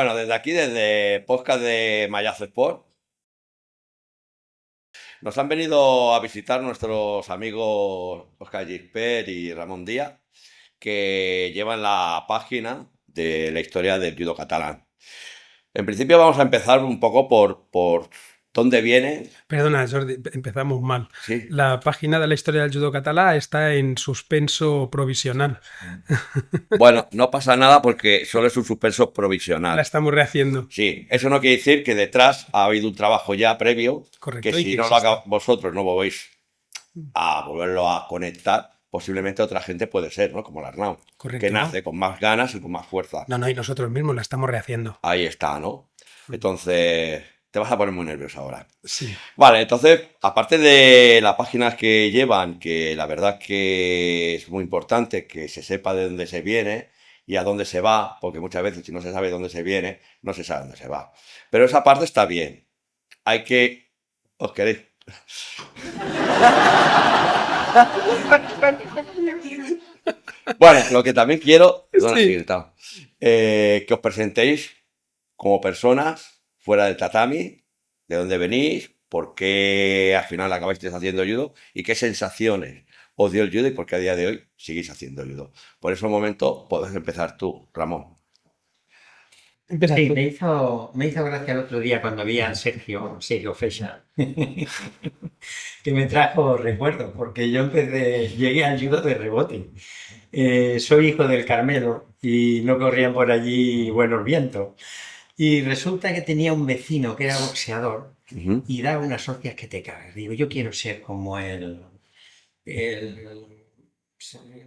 Bueno, desde aquí, desde podcast de Mayazo Sport, nos han venido a visitar nuestros amigos Oscar Gisper y Ramón Díaz, que llevan la página de la historia del judo catalán. En principio vamos a empezar un poco por dónde viene. Perdona, Jordi, empezamos mal. Sí, La página de la historia del judo catalá está en suspenso provisional. bueno, no pasa nada porque solo es un suspenso La provisional. estamos rehaciendo. Sí, eso no quiere decir que detrás ha habido un trabajo ya previo, que Correcto, y si que no lo existe. vosotros no vais a volverlo a conectar, posiblemente otra gente puede ser, ¿no? Como la Arnau, que Correcto. nace con más ganas y con más fuerza. No, y nosotros mismos la estamos rehaciendo. Ahí está, ¿no? Entonces, te vas a poner muy nervioso ahora. Sí. Vale, entonces, aparte de las páginas que llevan, que la verdad que es muy importante que se sepa de dónde se viene y a dónde se va, porque muchas veces si no se sabe dónde se viene, no se sabe dónde se va. Pero esa parte está bien. Hay que... ¿Os queréis? Bueno, lo que también quiero, perdona, Sí. sí, está, que os presentéis como personas fuera del tatami, de dónde venís, por qué al final acabasteis haciendo judo y qué sensaciones os dio el judo y por qué a día de hoy seguís haciendo judo. Por ese momento puedes empezar tú, Ramón. Empieza Sí, tú. me hizo gracia el otro día cuando vi a Sergio Fecha, que me trajo recuerdos, porque yo llegué al judo de rebote. Soy hijo del Carmelo y no corrían por allí buenos vientos. Y resulta que tenía un vecino que era boxeador Ujú. y daba unas hostias que te cagas. Digo, yo quiero ser como él. El-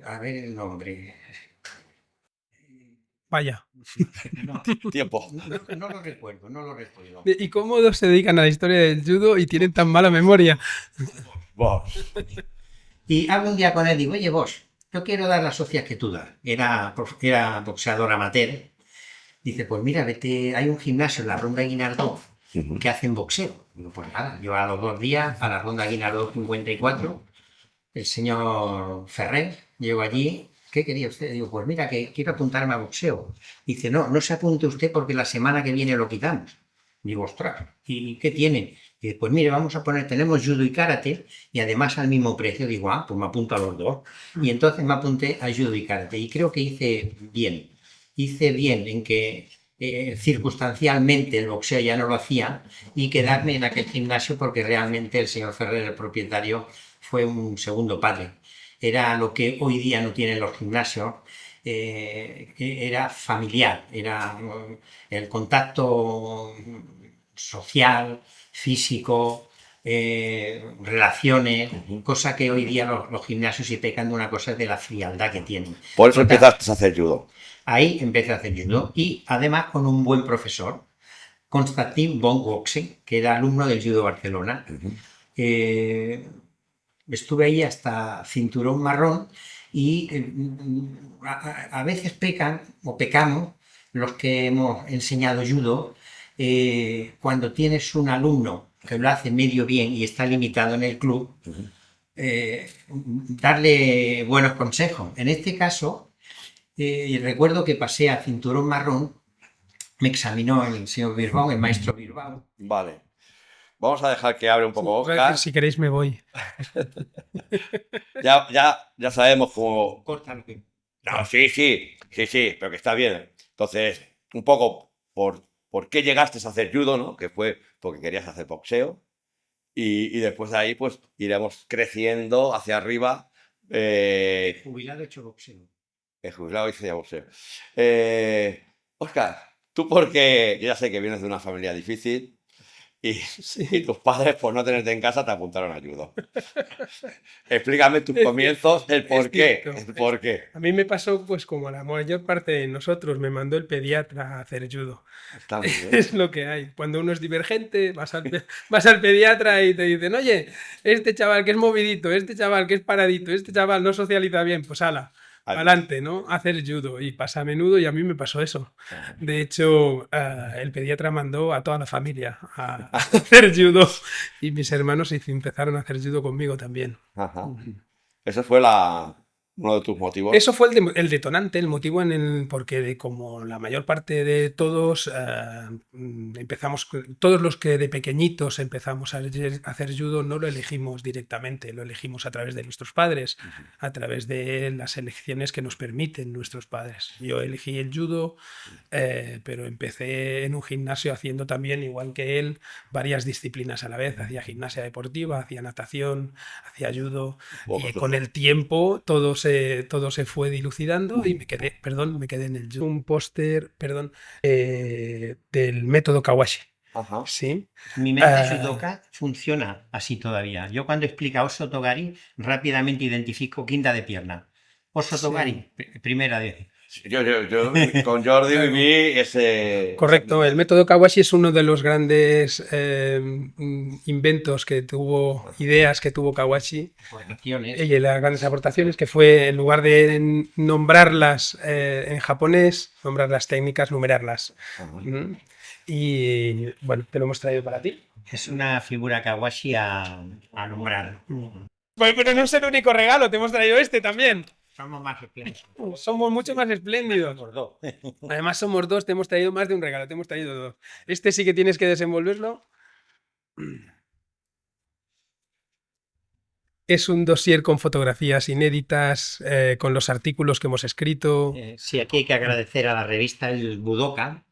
a ver el nombre. Vaya. No, Tiempo. no lo recuerdo, no lo recuerdo. ¿Y cómo dos se dedican a la historia del judo y tienen tan mala memoria? Vos. Y hablo un día con él, digo, oye vos, yo quiero dar las hostias que tú das. Era boxeador amateur. Dice, pues mira, vete, hay un gimnasio en la Ronda Guinardó Ujú. que hacen boxeo. Digo, pues nada, yo a los 2 días, a la Ronda Guinardó 54, el señor Ferrer, llego allí, ¿qué quería usted? Digo, pues mira, que quiero apuntarme a boxeo. Dice, no se apunte usted porque la semana que viene lo quitamos. Digo, ostras, ¿y qué tiene? Dice, pues mire, vamos a poner, tenemos judo y karate y además al mismo precio. Digo, pues me apunto a los dos. Y entonces me apunté a judo y karate y creo que hice bien en que circunstancialmente el boxeo ya no lo hacía y quedarme en aquel gimnasio porque realmente el señor Ferrer, el propietario, fue un segundo padre. Era lo que hoy día no tienen los gimnasios, que era familiar, era el contacto social, físico, relaciones, cosa que hoy día los gimnasios, y pecan de una cosa, es de la frialdad que tienen. Por eso Total, empezaste a hacer judo. ahí empecé a hacer judo y además con un buen profesor, Konstantin von Goxe, que era alumno del judo de Barcelona. Ujú. Estuve ahí hasta cinturón marrón y a veces pecan o pecamos los que hemos enseñado judo, cuando tienes un alumno que lo hace medio bien y está limitado en el club, darle buenos consejos. En este caso, recuerdo que pasé a cinturón marrón, me examinó el señor Birbao, el maestro Birbao. Vale. Vamos a dejar que hable un poco Oscar. Si queréis me voy. Ya sabemos cómo... Corta lo que... No, sí, pero que está bien. Entonces, un poco por qué llegaste a hacer judo, ¿no? Que fue porque querías hacer boxeo. Y después de ahí, pues, iremos creciendo hacia arriba. Jubilado hecho boxeo. El jubilado hice ya boxeo. Oscar, tú yo ya sé que vienes de una familia difícil y, Sí. y tus padres, por no tenerte en casa, te apuntaron a judo. Explícame tus Es comienzos, el por qué. cierto. El por qué. A mí me pasó pues como la mayor parte de nosotros, me mandó el pediatra a hacer judo. Está muy bien. Es lo que hay. Cuando uno es divergente, vas al pediatra y te dicen, oye, este chaval que es movidito, este chaval que es paradito, este chaval no socializa bien, pues ala, adelante, ¿no? Hacer judo. Y pasa a menudo y a mí me pasó eso. De hecho, el pediatra mandó a toda la familia a hacer judo y mis hermanos empezaron a hacer judo conmigo también. Ajá. Esa fue la uno de tus motivos. Eso fue el detonante, el motivo porque como la mayor parte de todos empezamos, todos los que de pequeñitos empezamos a hacer judo no lo elegimos directamente, lo elegimos a través de nuestros padres, a través de las elecciones que nos permiten nuestros padres. Yo elegí el judo, pero empecé en un gimnasio haciendo también, igual que él, varias disciplinas a la vez. Hacía gimnasia deportiva, hacía natación, hacía judo, y con el tiempo todo se fue dilucidando y me quedé en el judo. Un póster, del método Kawashi. Ajá. Sí. Mi mente judoka funciona así todavía. Yo cuando explica Oso Togari, rápidamente identifico quinta de pierna. Oso Togari, primera de... Yo con Jordi viví ese... Correcto, el método Kawashi es uno de los grandes inventos que tuvo, ideas que tuvo Kawashi, y las grandes aportaciones, que fue, en lugar de nombrarlas en japonés, nombrar las técnicas, numerarlas. Y bueno, te lo hemos traído para ti. Es una figura Kawashi a nombrar. Pero no es el único regalo, te hemos traído este también. Somos más espléndidos. Somos mucho más espléndidos. Además somos dos, te hemos traído más de un regalo, te hemos traído dos. Este sí que tienes que desenvolverlo. Es un dossier con fotografías inéditas, con los artículos que hemos escrito. Sí, aquí hay que agradecer a la revista El Budoka,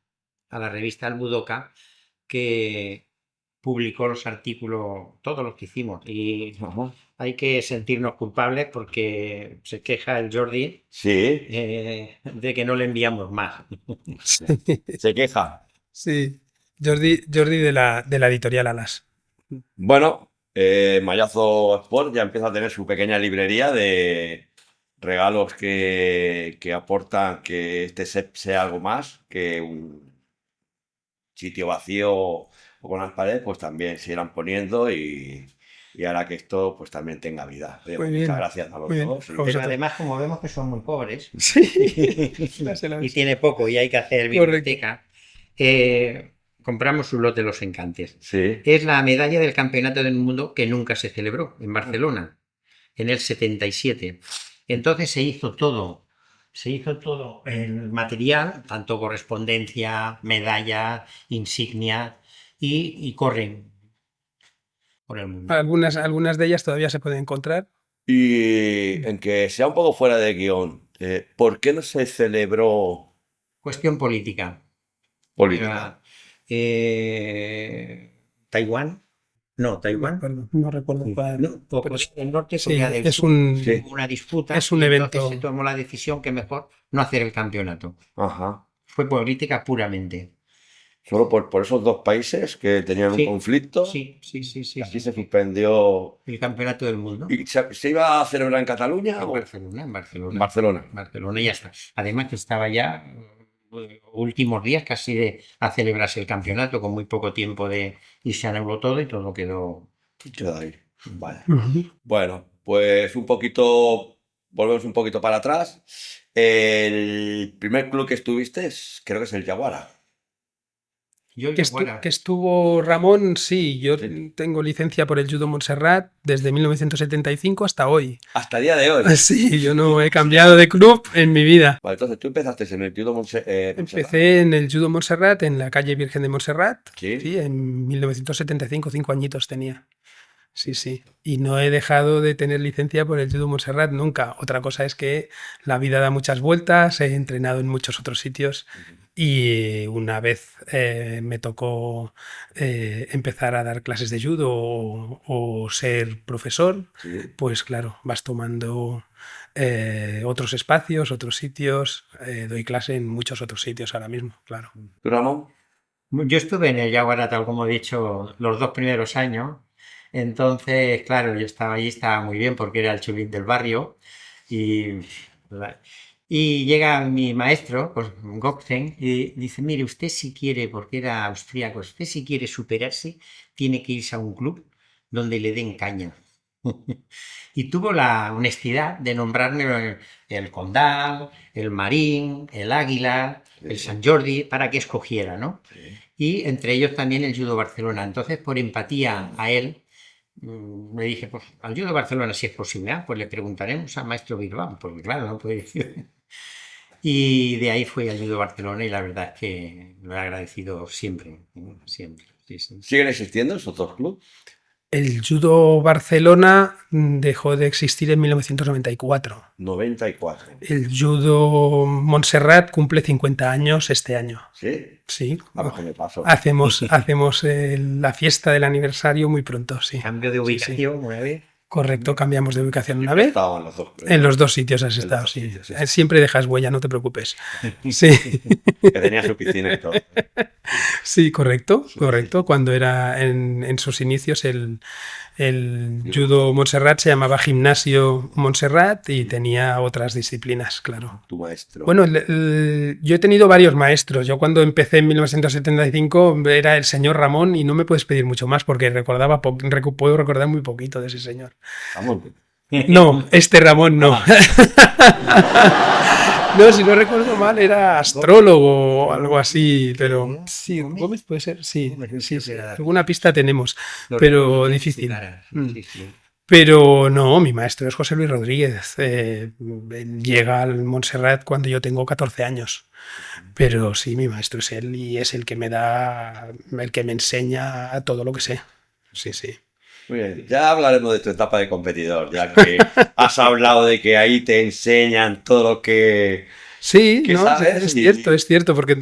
que publicó los artículos, todos los que hicimos, y hay que sentirnos culpables porque se queja el Jordi de que no le enviamos más. Se queja. Sí, Jordi de la editorial Alas. Bueno, Mallazo Sport ya empieza a tener su pequeña librería de regalos que aportan que este set sea algo más que un sitio vacío o con las paredes, pues también se irán poniendo y hará que esto pues también tenga vida. Muchas gracias a los dos. Pero además, como vemos que son muy pobres, sí. y tiene poco y hay que hacer biblioteca, compramos un lote de los encantes. Sí. Es la medalla del Campeonato del Mundo que nunca se celebró en Barcelona, en el 77. Entonces se hizo todo el material, tanto correspondencia, medalla, insignia, y corren por el mundo. Algunas de ellas todavía se pueden encontrar. Y en que sea un poco fuera de guión, ¿por qué no se celebró? Cuestión política. ¿Taiwán? No, Taiwán. No recuerdo cuál. No, Corea del Norte, sí, Corea del Sur. Una disputa. Es un evento. Entonces se tomó la decisión que mejor no hacer el campeonato. Ajá. Fue política puramente. Solo por esos dos países que tenían un conflicto. Sí. Así se suspendió el campeonato del mundo. ¿Y se iba a celebrar en Cataluña? En Barcelona. Y ya está. Además que estaba ya últimos días casi a celebrarse el campeonato, con muy poco tiempo y se anuló todo y todo quedó ahí. Vale. Bueno, pues volvemos un poquito para atrás. El primer club que estuviste creo que es el Yaguara. Que estuvo Ramón, sí. Yo tengo licencia por el Judo Montserrat desde 1975 hasta hoy. Hasta el día de hoy. Sí, yo no he cambiado de club en mi vida. Vale, entonces tú empezaste en el Judo Montserrat. Empecé en el Judo Montserrat, en la calle Virgen de Montserrat. Sí, en 1975, 5 añitos tenía. Sí. Y no he dejado de tener licencia por el Judo Montserrat nunca. Otra cosa es que la vida da muchas vueltas, he entrenado en muchos otros sitios. Y una vez me tocó empezar a dar clases de judo o ser profesor, pues claro, vas tomando otros espacios, otros sitios. Doy clase en muchos otros sitios ahora mismo, claro. ¿Tú, Ramón? Yo estuve en el Yaguara, tal como he dicho, los 2 primeros años. Entonces, claro, yo estaba allí, estaba muy bien porque era el chulín del barrio. Y llega mi maestro, pues Gokten, y dice: mire, usted si quiere, porque era austríaco, usted si quiere superarse, tiene que irse a un club donde le den caña. Y tuvo la honestidad de nombrarme el Condal, el Marín, el Águila, el Sant Jordi, para que escogiera, ¿no? Y entre ellos también el Judo Barcelona. Entonces, por empatía a él, me dije, pues al judo de Barcelona si es posible. Pues le preguntaremos al maestro Bilbao, porque claro, no puede decir. Y de ahí fui al judo de Barcelona y la verdad es que lo he agradecido siempre, siempre. Sí, sí. ¿Siguen existiendo esos dos clubes? El Judo Barcelona dejó de existir en 1994. 94. El Judo Montserrat cumple 50 años este año. ¿Sí? Sí. A lo mejor me paso. Hacemos la fiesta del aniversario muy pronto, sí. Cambio de Sí, sí. ubicación una vez. Correcto, cambiamos de ubicación una vez. Estaban los dos. En los dos sitios has En los estado, dos sí. sitios, sí. Siempre dejas huella, no te preocupes. Sí, Que tenía su piscina y todo. sí, correcto, correcto. Cuando era en sus inicios el Judo Montserrat se llamaba Gimnasio Montserrat y tenía otras disciplinas, claro. Tu maestro. Bueno, yo he tenido varios maestros. Yo cuando empecé en 1975 era el señor Ramón y no me puedes pedir mucho más porque puedo recordar muy poquito de ese señor. Vamos. No, este Ramón no. No, si no recuerdo mal, era astrólogo o algo así, pero sí, Gómez puede ser, sí, sí, sí. Alguna pista tenemos, pero difícil. Sí, sí. Pero no, mi maestro es José Luis Rodríguez. Él llega al Montserrat cuando yo tengo 14 años. Pero sí, mi maestro es él y es el que me enseña todo lo que sé. Sí, sí. Muy bien, ya hablaremos de tu etapa de competidor, ya que has hablado de que ahí te enseñan todo lo que... Sí, ¿Qué no, sabes? es cierto, porque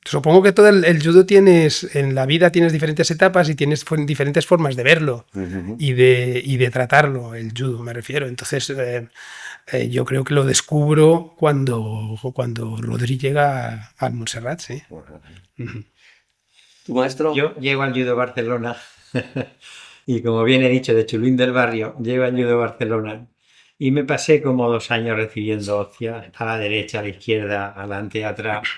supongo que todo el judo en la vida tienes diferentes etapas y tienes diferentes formas de verlo Ujú. y de tratarlo, el judo me refiero. Entonces, yo creo que lo descubro cuando Rodri llega al Montserrat, sí. Ujú. ¿Tu maestro? Yo llego al judo de Barcelona y como bien he dicho, de Chulín del Barrio, llego al judo de Barcelona y me pasé como 2 años recibiendo hostias a la derecha, a la izquierda, adelante, atrás.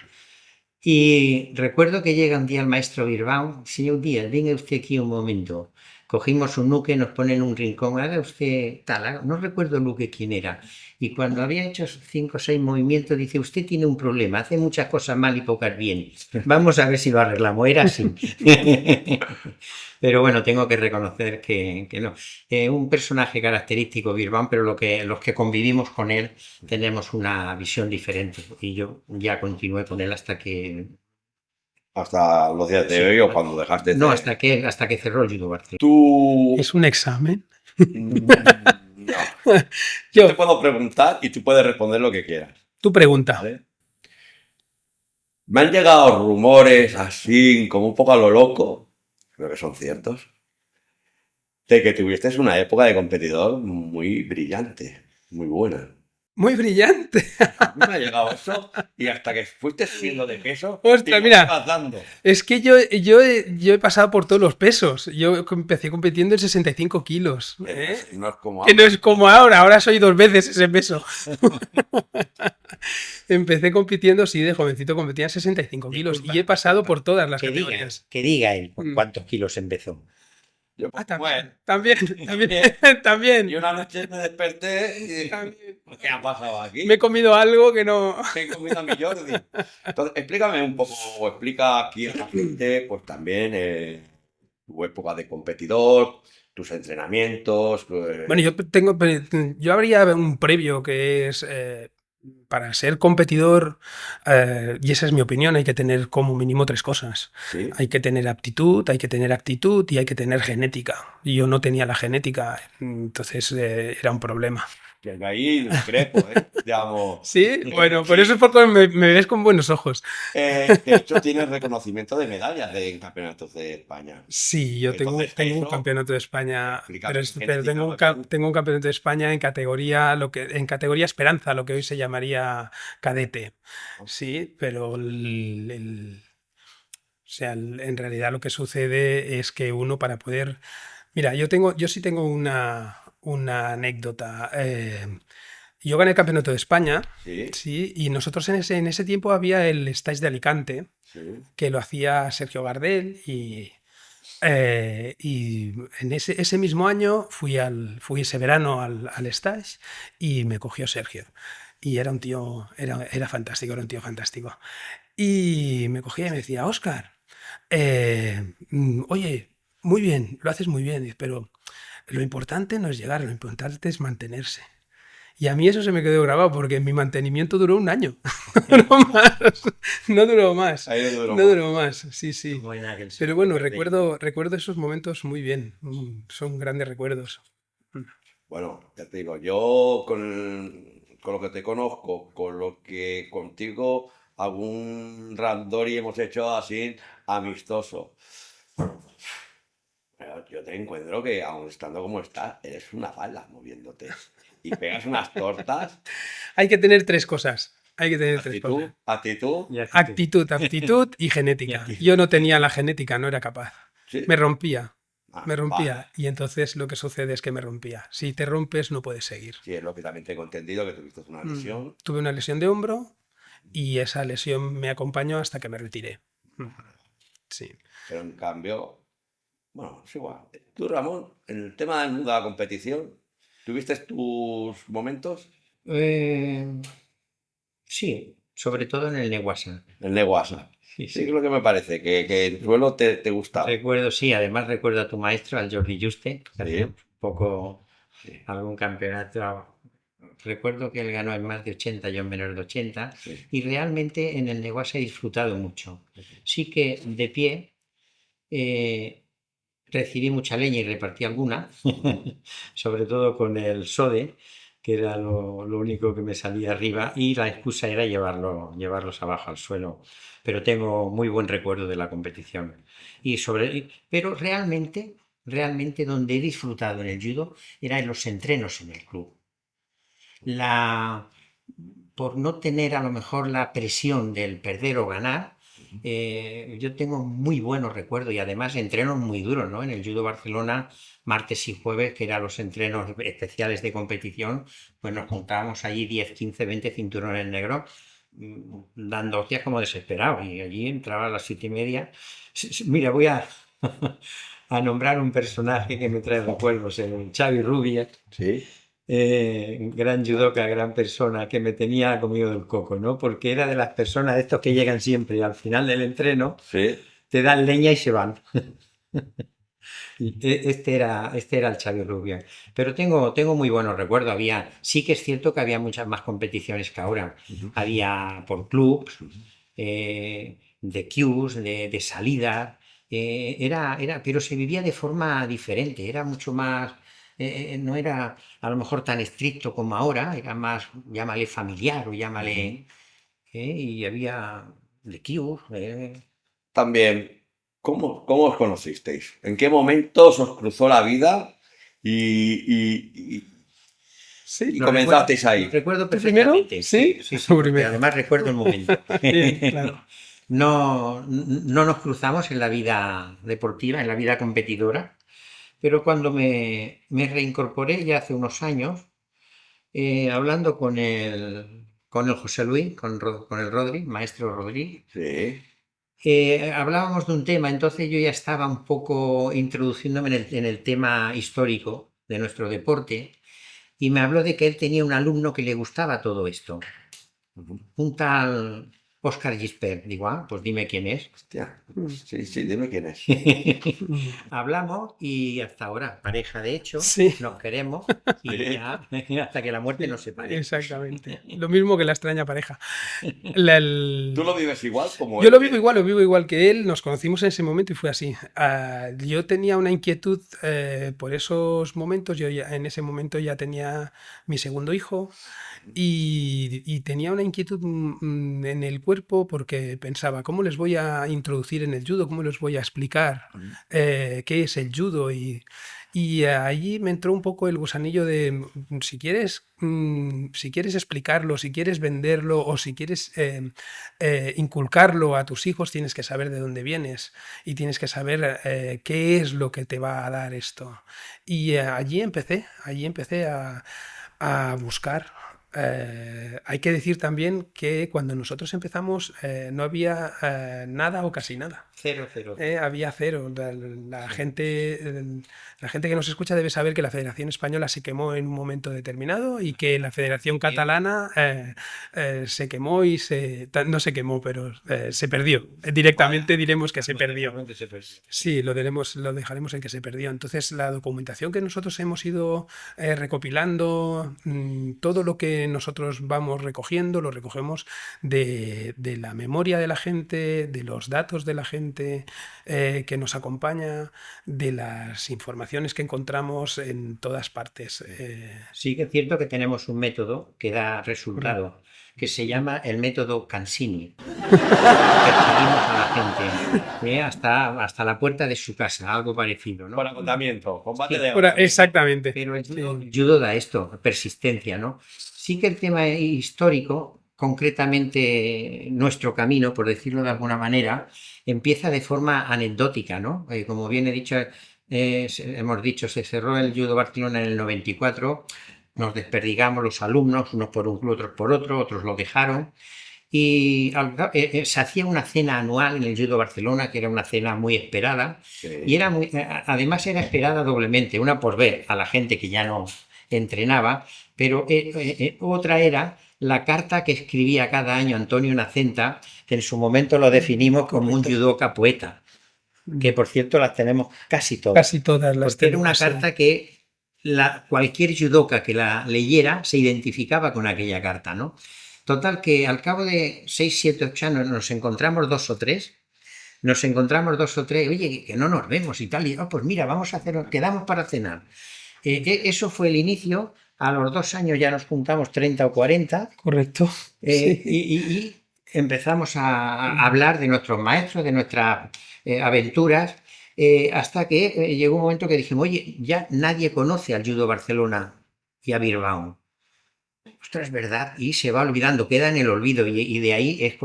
Y recuerdo que llega un día el maestro Bilbao, señor Díaz, venga usted aquí un momento. Cogimos un nuque, nos pone en un rincón, haga usted tal, no recuerdo el nuque quién era. Y cuando había hecho 5 o 6 movimientos, dice, usted tiene un problema, hace muchas cosas mal y pocas bien. Vamos a ver si lo arreglamos. Era así. Pero bueno, tengo que reconocer que no. Un personaje característico, Bilbao, pero los que convivimos con él tenemos una visión diferente. Y yo ya continué con él hasta que... Hasta los días de Sí. hoy o cuando dejaste de... No, hasta que cerró el judo Barcelona. Tú... ¿Es un examen? No. Yo te Yo, puedo preguntar y tú puedes responder lo que quieras. tu pregunta. ¿Vale? Me han llegado rumores así, como un poco a lo loco, creo que son ciertos, de que tuviste una época de competidor muy brillante, muy buena. Muy brillante. A mí me ha llegado eso y hasta que fuiste subiendo de peso, Ostras, te mira. ibas dando. Es que yo he pasado por todos los pesos. Yo empecé compitiendo en 65 kilos. ¿eh? No es como Que no ahora. es como ahora soy 2 veces ese peso. Empecé compitiendo, sí, de jovencito competía en 65 kilos Disculpa, y he pasado por todas las Que diga, categorías. que diga él por Mm. cuántos kilos empezó. Yo, pues, También, Bien. también. Y una noche me desperté y dije, También. ¿qué ha pasado aquí? Me he comido algo que no... Me he comido a mi Jordi. Entonces, explícame un poco, o explica aquí a la gente, pues también tu época de competidor, tus entrenamientos. Bueno, yo habría un previo que es para ser competidor, y esa es mi opinión, hay que tener como mínimo 3 cosas. Sí. Hay que tener aptitud, hay que tener actitud y hay que tener genética. Y yo no tenía la genética, entonces era un problema. Que ahí discrepo, digamos. Sí, bueno, por eso es porque me ves con buenos ojos. De hecho, tienes reconocimiento de medallas de campeonatos de España. Sí, yo tengo un campeonato de España, pero tengo un campeonato de España en categoría Esperanza, lo que hoy se llamaría cadete. Sí, pero o sea, en realidad lo que sucede es que uno para poder... Mira, yo sí tengo una anécdota. Yo gané el campeonato de España, Sí, sí, y nosotros en ese tiempo había el Stage de Alicante, sí. que lo hacía Sergio Gardel y en ese mismo año fui ese verano al stage y me cogió Sergio. Y era un tío, era fantástico, era un tío fantástico. Y me cogía y me decía, Óscar, oye, muy bien, lo haces muy bien, dice, pero lo importante no es llegar, lo importante es mantenerse. Y a mí eso se me quedó grabado porque mi mantenimiento duró un año. No duró más. No duró más. Ahí no duró No más. duró más. Sí, sí. Como en aquel Pero bueno, sitio. recuerdo esos momentos muy bien. Son grandes recuerdos. Bueno, ya te digo, yo con lo que te conozco, con lo que contigo algún randori hemos hecho así amistoso. Pero yo te encuentro que, aun estando como estás, eres una bala moviéndote. Y pegas unas tortas, Hay que tener tres cosas. Hay que tener tres cosas. actitud, Y actitud. Actitud, aptitud y Y genética. actitud. Yo no tenía la genética, no era capaz. sí. Me rompía. Ah, Me vale. rompía. Y entonces lo que sucede es que me rompía. Si te rompes, no puedes seguir. Sí, es lo que también tengo entendido, que tuviste una lesión. Tuve una lesión de hombro y esa lesión me acompañó hasta que me retiré. Sí. Pero en cambio, bueno, es igual. Tú, Ramón, en el tema de la competición, ¿tuviste tus momentos? Eh, sí, sobre todo en el Neguasa. El Neguasa. Sí, Sí, sí. es lo que me parece, que el suelo te gustaba. Recuerdo, sí, además recuerdo a tu maestro, al Jordi Juste, que Sí. hacíamos un poco Sí, algún campeonato. Recuerdo que él ganó en más de 80, yo en menos de 80, sí. y realmente en el Neguasa he disfrutado mucho. Sí que de pie recibí mucha leña y repartí alguna, sobre todo con el sode, que era lo único que me salía arriba, y la excusa era llevarlos abajo al suelo. Pero tengo muy buen recuerdo de la competición. Pero realmente donde he disfrutado en el judo era en los entrenos en el club. La, por no tener a lo mejor la presión del perder o ganar, yo tengo muy buenos recuerdos y además entrenos muy duros, ¿no? En el Judo Barcelona, martes y jueves, que eran los entrenos especiales de competición, pues nos juntábamos allí 10, 15, 20 cinturones negros, dando hostias como desesperados. Y allí entraba a las 7:30. Mira, voy a nombrar un personaje que me trae recuerdos, el Xavi Rubia, Sí. gran judoka, gran persona, que me tenía comido del coco, ¿no? Porque era de las personas de estos que llegan siempre al final del entreno, Sí. te dan leña y se van. Este era el Xavi Rubio. Pero tengo muy buenos recuerdos. Sí que es cierto que había muchas más competiciones que ahora. Había por clubs, de queues, de salida. Pero se vivía de forma diferente. Era mucho más. No era a lo mejor tan estricto como ahora. Era más, llámale familiar o llámale. Y había de queues. También, ¿cómo os conocisteis? ¿En qué momentos os cruzó la vida Sí. y Lo comenzasteis Lo ahí? recuerdo ¿Tú primero? perfectamente. Sí. Sí, Tú porque primero. además recuerdo el momento. Bien, claro. No nos cruzamos en la vida deportiva, en la vida competidora, pero cuando me reincorporé ya hace unos años, hablando con el José Luis, con el Rodri, maestro Rodri, Sí. hablábamos de un tema, entonces yo ya estaba un poco introduciéndome en el tema histórico de nuestro deporte y me habló de que él tenía un alumno que le gustaba todo esto, un tal Oscar Gispert. Digo, pues dime quién es. Hostia. Sí, dime quién es. Hablamos y hasta ahora, pareja de hecho, Sí. nos queremos y Sí. ya hasta que la muerte nos separe. Exactamente. Lo mismo que la extraña pareja. ¿Tú lo vives igual como Yo él? lo vivo igual que él. Nos conocimos en ese momento y fue así. Yo tenía una inquietud por esos momentos. En ese momento ya tenía mi segundo hijo y tenía una inquietud en el cuerpo porque pensaba, ¿cómo les voy a introducir en el judo? ¿Cómo les voy a explicar qué es el judo? Y allí me entró un poco el gusanillo de si quieres explicarlo, si quieres venderlo o si quieres inculcarlo a tus hijos, tienes que saber de dónde vienes y tienes que saber qué es lo que te va a dar esto. Y allí empecé a buscar. Hay que decir también que cuando nosotros empezamos no había nada o casi nada. Cero, cero. Había cero. La gente que nos escucha debe saber que la Federación Española se quemó en un momento determinado y que la Federación Catalana se quemó y no se quemó, pero se perdió. Directamente diremos que se perdió. Sí, lo dejaremos en que se perdió. Entonces, la documentación que nosotros hemos ido recopilando, todo lo que nosotros vamos recogiendo, lo recogemos de la memoria de la gente, de los datos de la gente que nos acompaña, de las informaciones que encontramos en todas partes. Sí que es cierto que tenemos un método que da resultado, que se llama el método Cansini. Perseguimos a la gente hasta la puerta de su casa, algo parecido, ¿no? Con agotamiento, combate Sí. de Exactamente. Pero el judo da esto, persistencia, ¿no? Sí que el tema histórico, concretamente nuestro camino, por decirlo de alguna manera, empieza de forma anecdótica, ¿no? Como bien hemos dicho, se cerró el Judo Barcelona en el 94, nos desperdigamos los alumnos, unos por un club, otros por otro, otros lo dejaron. Y se hacía una cena anual en el Judo Barcelona, que era una cena muy esperada, y además era esperada doblemente, una por ver a la gente que ya no entrenaba, pero otra era la carta que escribía cada año Antonio Nacenta, que en su momento lo definimos como un judoka poeta, que por cierto las tenemos casi todas. Casi todas las porque tenemos. Era una carta que cualquier judoka que la leyera se identificaba con aquella carta, ¿no? Total que al cabo de 6, 7, 8 años nos encontramos dos o tres, oye, que no nos vemos y tal, y pues mira, quedamos para cenar. Eso fue el inicio. A los 2 años ya nos juntamos 30 o 40. Correcto. Sí. Y empezamos a hablar de nuestros maestros, de nuestras aventuras, hasta que llegó un momento que dijimos, oye, ya nadie conoce al Judo Barcelona y a Bilbao. Ostras, es verdad, y se va olvidando, queda en el olvido, y de ahí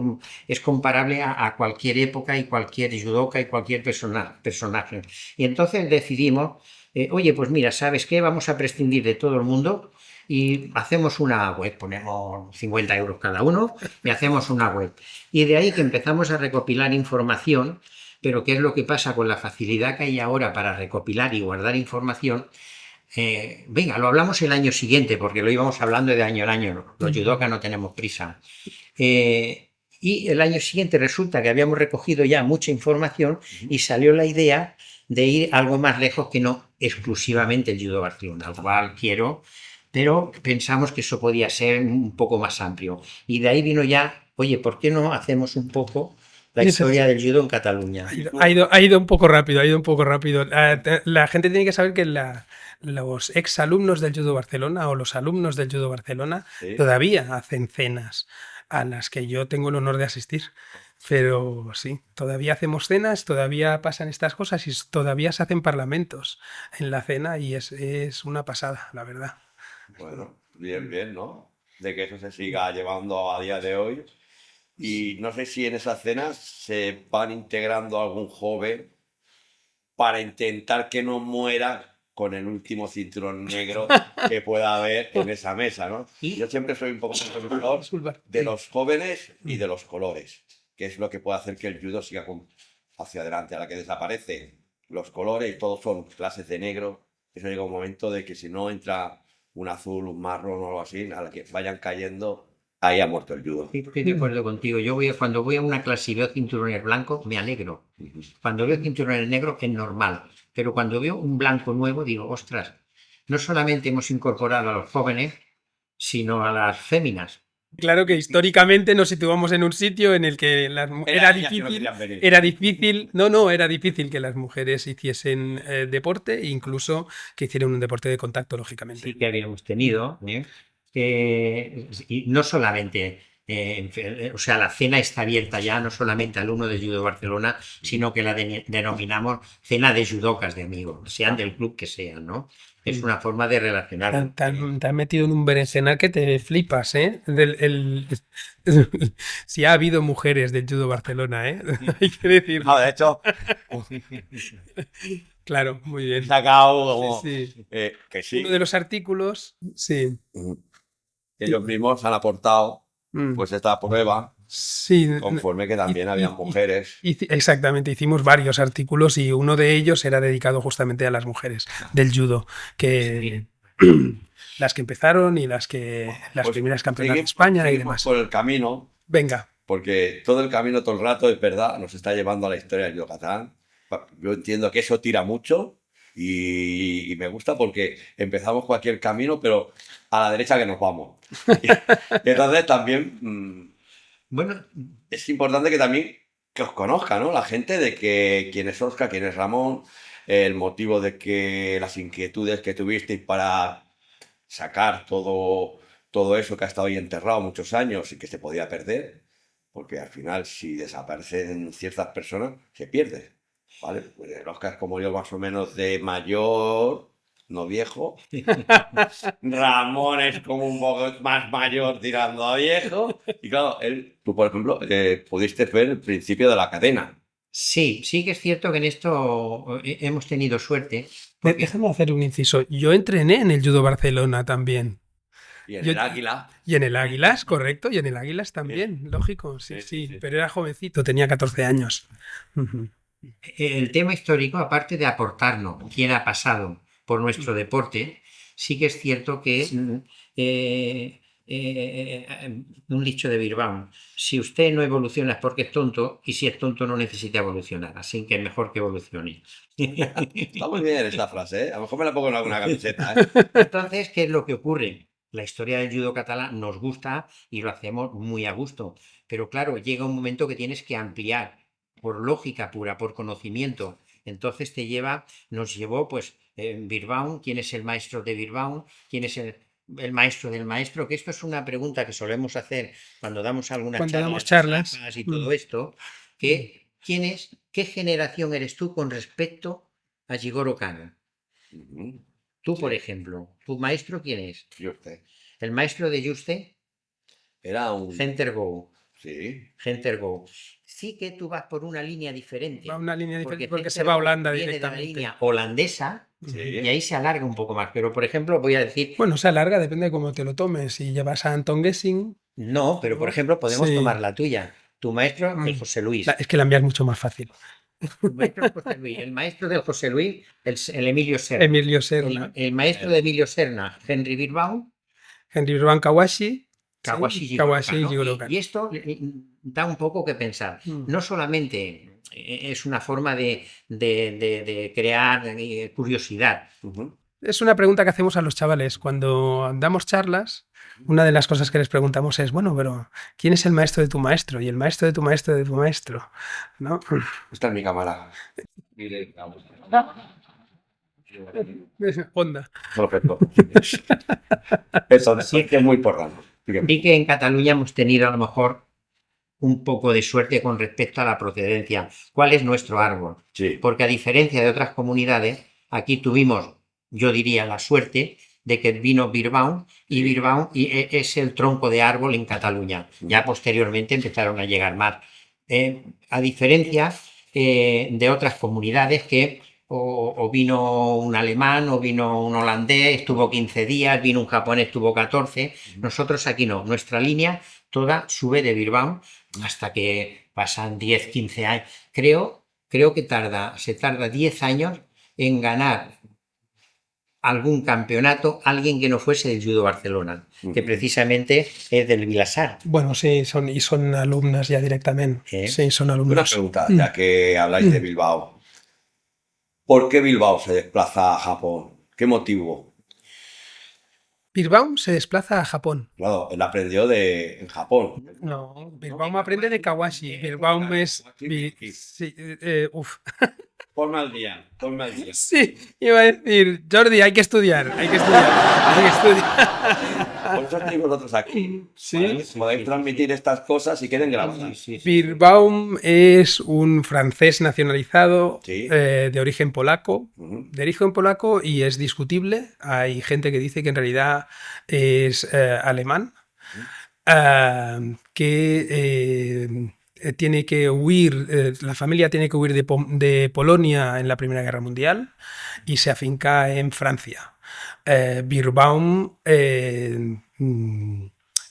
es comparable a cualquier época y cualquier judoka y cualquier personaje. Y entonces decidimos, oye, pues mira, ¿sabes qué? Vamos a prescindir de todo el mundo y hacemos una web, ponemos 50 euros cada uno y hacemos una web. Y de ahí que empezamos a recopilar información, pero ¿qué es lo que pasa con la facilidad que hay ahora para recopilar y guardar información? Venga, lo hablamos el año siguiente, porque lo íbamos hablando de año en año. Los judokas no tenemos prisa. Y el año siguiente resulta que habíamos recogido ya mucha información y salió la idea de ir algo más lejos que no exclusivamente el Judo Barcelona, al cual quiero, pero pensamos que eso podía ser un poco más amplio. Y de ahí vino ya, oye, ¿por qué no hacemos un poco la historia del judo en Cataluña? Ha ido un poco rápido, La gente tiene que saber que los exalumnos del Judo Barcelona o los alumnos del Judo Barcelona todavía hacen cenas a las que yo tengo el honor de asistir. Pero sí, todavía hacemos cenas, todavía pasan estas cosas y todavía se hacen parlamentos en la cena y es una pasada, la verdad. Bueno, bien, ¿no? De que eso se siga llevando a día de hoy. Y no sé si en esas cenas se van integrando algún joven para intentar que no muera con el último cinturón negro que pueda haber en esa mesa, ¿no? Yo siempre soy un poco defensor de los jóvenes y de los colores, que es lo que puede hacer que el judo siga hacia adelante. A la que desaparecen los colores y todos son clases de negro, eso llega un momento de que si no entra un azul, un marrón o algo así, a la que vayan cayendo, ahí ha muerto el judo. Estoy de acuerdo contigo. Cuando voy a una clase y veo cinturones blancos, me alegro. Cuando veo cinturones negros, es normal. Pero cuando veo un blanco nuevo, digo, ostras, no solamente hemos incorporado a los jóvenes, sino a las féminas. Claro que históricamente nos situamos en un sitio en el que era difícil que las mujeres hiciesen deporte e incluso que hicieran un deporte de contacto, lógicamente. Sí que habíamos tenido, y no solamente, o sea, la cena está abierta ya no solamente al alumno de Judo Barcelona, sino que la denominamos cena de judokas de amigos, sean del club que sean, ¿no? Es una forma de relacionar. Te has metido en un berenjenal que te flipas, ¿eh? Si ha habido mujeres del Judo Barcelona, ¿eh? Hay que decir. No, de hecho, claro, muy bien. he sacado como Sí. que sí. Uno de los artículos, sí. Ellos mismos han aportado Mm. pues esta prueba Sí, conforme que también habían mujeres. exactamente, hicimos varios artículos y uno de ellos era dedicado justamente a las mujeres del judo, que las que empezaron y las Pues primeras campeonas de seguimos, España y seguimos demás. por el camino, Venga, porque todo el camino, todo el rato, es verdad, nos está llevando a la historia del Yucatán. Yo entiendo que eso tira mucho y me gusta porque empezamos cualquier camino, pero a la derecha que nos vamos. Y entonces también Bueno, es importante que también que os conozca, ¿no? La gente de que quién es Óscar, quién es Ramón, el motivo de que las inquietudes que tuvisteis para sacar todo eso que ha estado ahí enterrado muchos años y que se podía perder, porque al final si desaparecen ciertas personas, se pierde, ¿vale? Pues el Óscar es como yo más o menos de mayor, no viejo. Ramón es como un poco más mayor tirando a viejo. Y claro, tú por ejemplo, pudiste ver el principio de la cadena. sí, sí que es cierto que en esto hemos tenido suerte. Porque déjame hacer un inciso. Yo entrené en el Judo Barcelona también. Y en Yo- el Águila. Y en el Águilas, correcto, y en el Águilas también, lógico, sí, sí, pero era jovencito, tenía 14 años. Ujú. el tema histórico, aparte de aportarnos quién ha pasado por nuestro deporte, sí que es cierto que un dicho de Bilbao, si usted no evoluciona es porque es tonto y si es tonto no necesita evolucionar, así que es mejor que evolucione. Está muy bien esta frase, ¿eh? A lo mejor me la pongo en alguna camiseta, ¿eh? Entonces, ¿qué es lo que ocurre? La historia del judo catalán nos gusta y lo hacemos muy a gusto, pero claro, llega un momento que tienes que ampliar por lógica pura, por conocimiento. Entonces nos llevó pues Bilbao, quién es el maestro de Bilbao, quién es el maestro del maestro, que esto es una pregunta que solemos hacer cuando damos algunas Cuando damos charlas charlas. y todo esto, que qué generación eres tú con respecto a Jigoro Kano. Ujú. Tú, Sí. por ejemplo, ¿tu maestro quién es? Y usted. El maestro de Juste, Era un... Center Go. Sí. Center Go. Sí que tú vas por una línea diferente. Va una línea diferente porque se Center va a Go Holanda viene directamente. de la línea holandesa Sí. y ahí se alarga un poco más. Pero, por ejemplo, voy a decir, Bueno, se alarga, depende de cómo te lo tomes. Si llevas a Anton Gessing, no, pero por ¿no? ejemplo, podemos Sí. tomar la tuya. Tu maestro, el Mm. José Luis. Es que la mía es mucho más fácil. Tu maestro, el José Luis. El maestro del José Luis, el Emilio Serna. Emilio Serna, El maestro de Emilio Serna, Henry Bilbao. Henry Roban Kawashi, Kawashi sí, Jigoro Kawashi Kano. Jigoro Kano. Y esto da un poco que pensar. Mm. No solamente es una forma de crear curiosidad. Ujú. Es una pregunta que hacemos a los chavales cuando damos charlas. Una de las cosas que les preguntamos es, bueno, pero ¿quién es el maestro de tu maestro? Y el maestro de tu maestro de tu maestro, ¿no? Esta es mi cámara. Onda. Perfecto. Eso sí que es muy importante. Sí que en Cataluña hemos tenido a lo mejor un poco de suerte con respecto a la procedencia. ¿Cuál es nuestro árbol? Sí. Porque a diferencia de otras comunidades, aquí tuvimos, yo diría, la suerte de que vino Bilbao y Bilbao es el tronco de árbol en Cataluña. Ya posteriormente empezaron a llegar más. A diferencia de otras comunidades que o vino un alemán o vino un holandés, estuvo 15 días, vino un japonés, estuvo 14. Nosotros aquí no. Nuestra línea toda sube de Bilbao hasta que pasan 10, 15 años. Creo que se tarda 10 años en ganar algún campeonato alguien que no fuese del Judo Barcelona, que precisamente es del Vilassar. Bueno, sí, son alumnas ya directamente. Sí, son Una alumnos. pregunta, ya que habláis de Bilbao. ¿Por qué Bilbao se desplaza a Japón? ¿Qué motivo? Bilbao se desplaza a Japón. Claro, él aprendió en Japón. No, Bilbao aprende de Kawashi. Bilbao es... Sí, uf. Ponme al día, ponme al día. Sí, iba a decir, Jordi, hay que estudiar, hay que estudiar, hay que estudiar. Por eso estáis vosotros aquí. Sí. Podéis transmitir estas cosas y queden grabadas. Birbaum es un francés nacionalizado Sí. de origen polaco. Ujú. De origen polaco y es discutible. Hay gente que dice que en realidad es alemán, que tiene que huir, la familia tiene que huir de Polonia en la Primera Guerra Mundial y se afinca en Francia. Beerbaum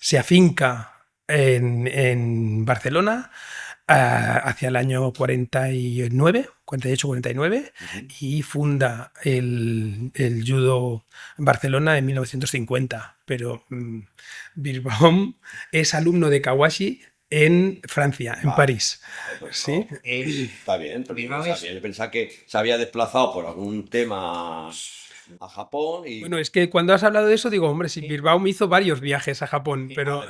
se afinca en Barcelona hacia el año 49, 48-49, y funda el judo en Barcelona en 1950. Pero Beerbaum es alumno de Kawashi en Francia, en París. Pues ¿Sí? no, está bien, porque Bilbao no es- sabía. Yo pensaba que se había desplazado por algún tema a Japón y... Bueno, es que cuando has hablado de eso, digo, hombre, si Beerbaum hizo varios viajes a Japón, pero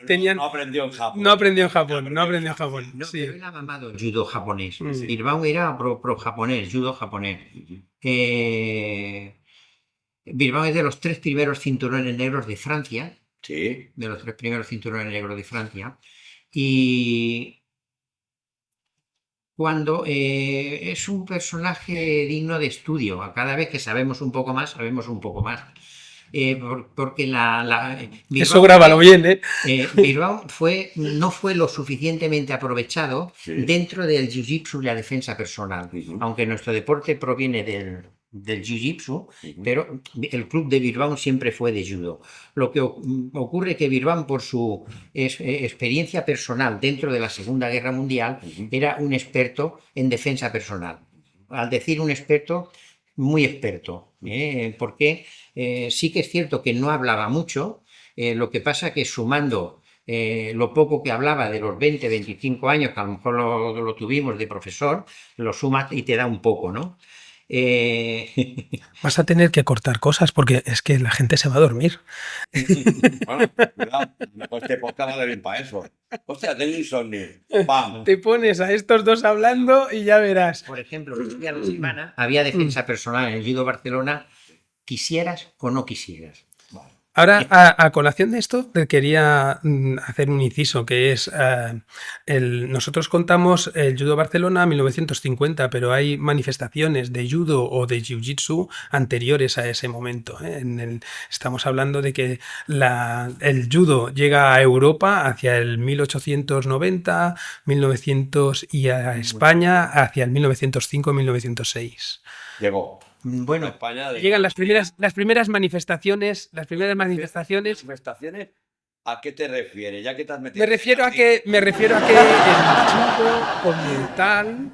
tenían... no aprendió en Japón. No aprendió en Japón, no aprendió en Japón. No, Sí. pero él ha mamado judo japonés. Sí. Beerbaum era pro japonés, judo japonés. Beerbaum es de los 3 primeros cinturones negros de Francia, Sí, de los 3 primeros cinturones negros de Francia. Y cuando es un personaje digno de estudio. A cada vez que sabemos un poco más, sabemos un poco más. Porque Eso Beerbaum grábalo bien, ¿eh? Beerbaum no fue lo suficientemente aprovechado Sí. dentro del jiu-jitsu y la defensa personal. Ujú. Aunque nuestro deporte proviene del jiu-jitsu, Ujú. pero el club de Beerbaum siempre fue de judo. Lo que ocurre que Beerbaum, por su experiencia personal dentro de la Segunda Guerra Mundial, Ujú. era un experto en defensa personal. Al decir un experto, muy experto, porque sí que es cierto que no hablaba mucho, lo que pasa que sumando lo poco que hablaba de los 20, 25 años, que a lo mejor lo tuvimos de profesor, lo sumas y te da un poco, ¿no? Vas a tener que cortar cosas porque es que la gente se va a dormir. Bueno, cuidado, pues este podcast va a bien para eso. Hostia, tengo insomnio. ¡Pam! Te pones a estos dos hablando y ya verás. Por ejemplo, los días de la semana había defensa personal en el Judo Barcelona, quisieras o no quisieras. Ahora, a colación de esto, te quería hacer un inciso, que es, nosotros contamos el Judo Barcelona 1950, pero hay manifestaciones de judo o de jiu-jitsu anteriores a ese momento, ¿eh? Estamos hablando de que el judo llega a Europa hacia el 1890, 1900 y a España hacia el 1905-1906. Llegó. A Bueno, España de... Llegan las primeras manifestaciones, ¿manifestaciones? ¿Manifestaciones? ¿A qué te refieres? Ya que te has metido... Me refiero a que el judo como tal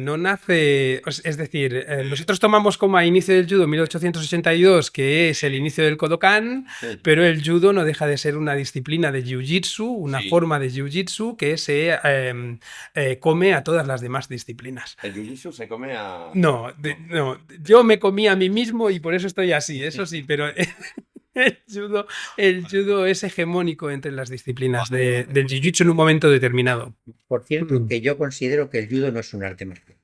no nace, es decir, nosotros tomamos como a inicio del judo 1882, que es el inicio del Kodokan, Sí. pero el judo no deja de ser una disciplina de jiu-jitsu, una Sí. forma de jiu-jitsu que se come a todas las demás disciplinas. El jiu-jitsu se come a... No, yo me comí a mí mismo y por eso estoy así, eso sí, pero el judo es hegemónico entre las disciplinas del jiu-jitsu en un momento determinado. por cierto, que yo considero que el judo no es un arte marcial.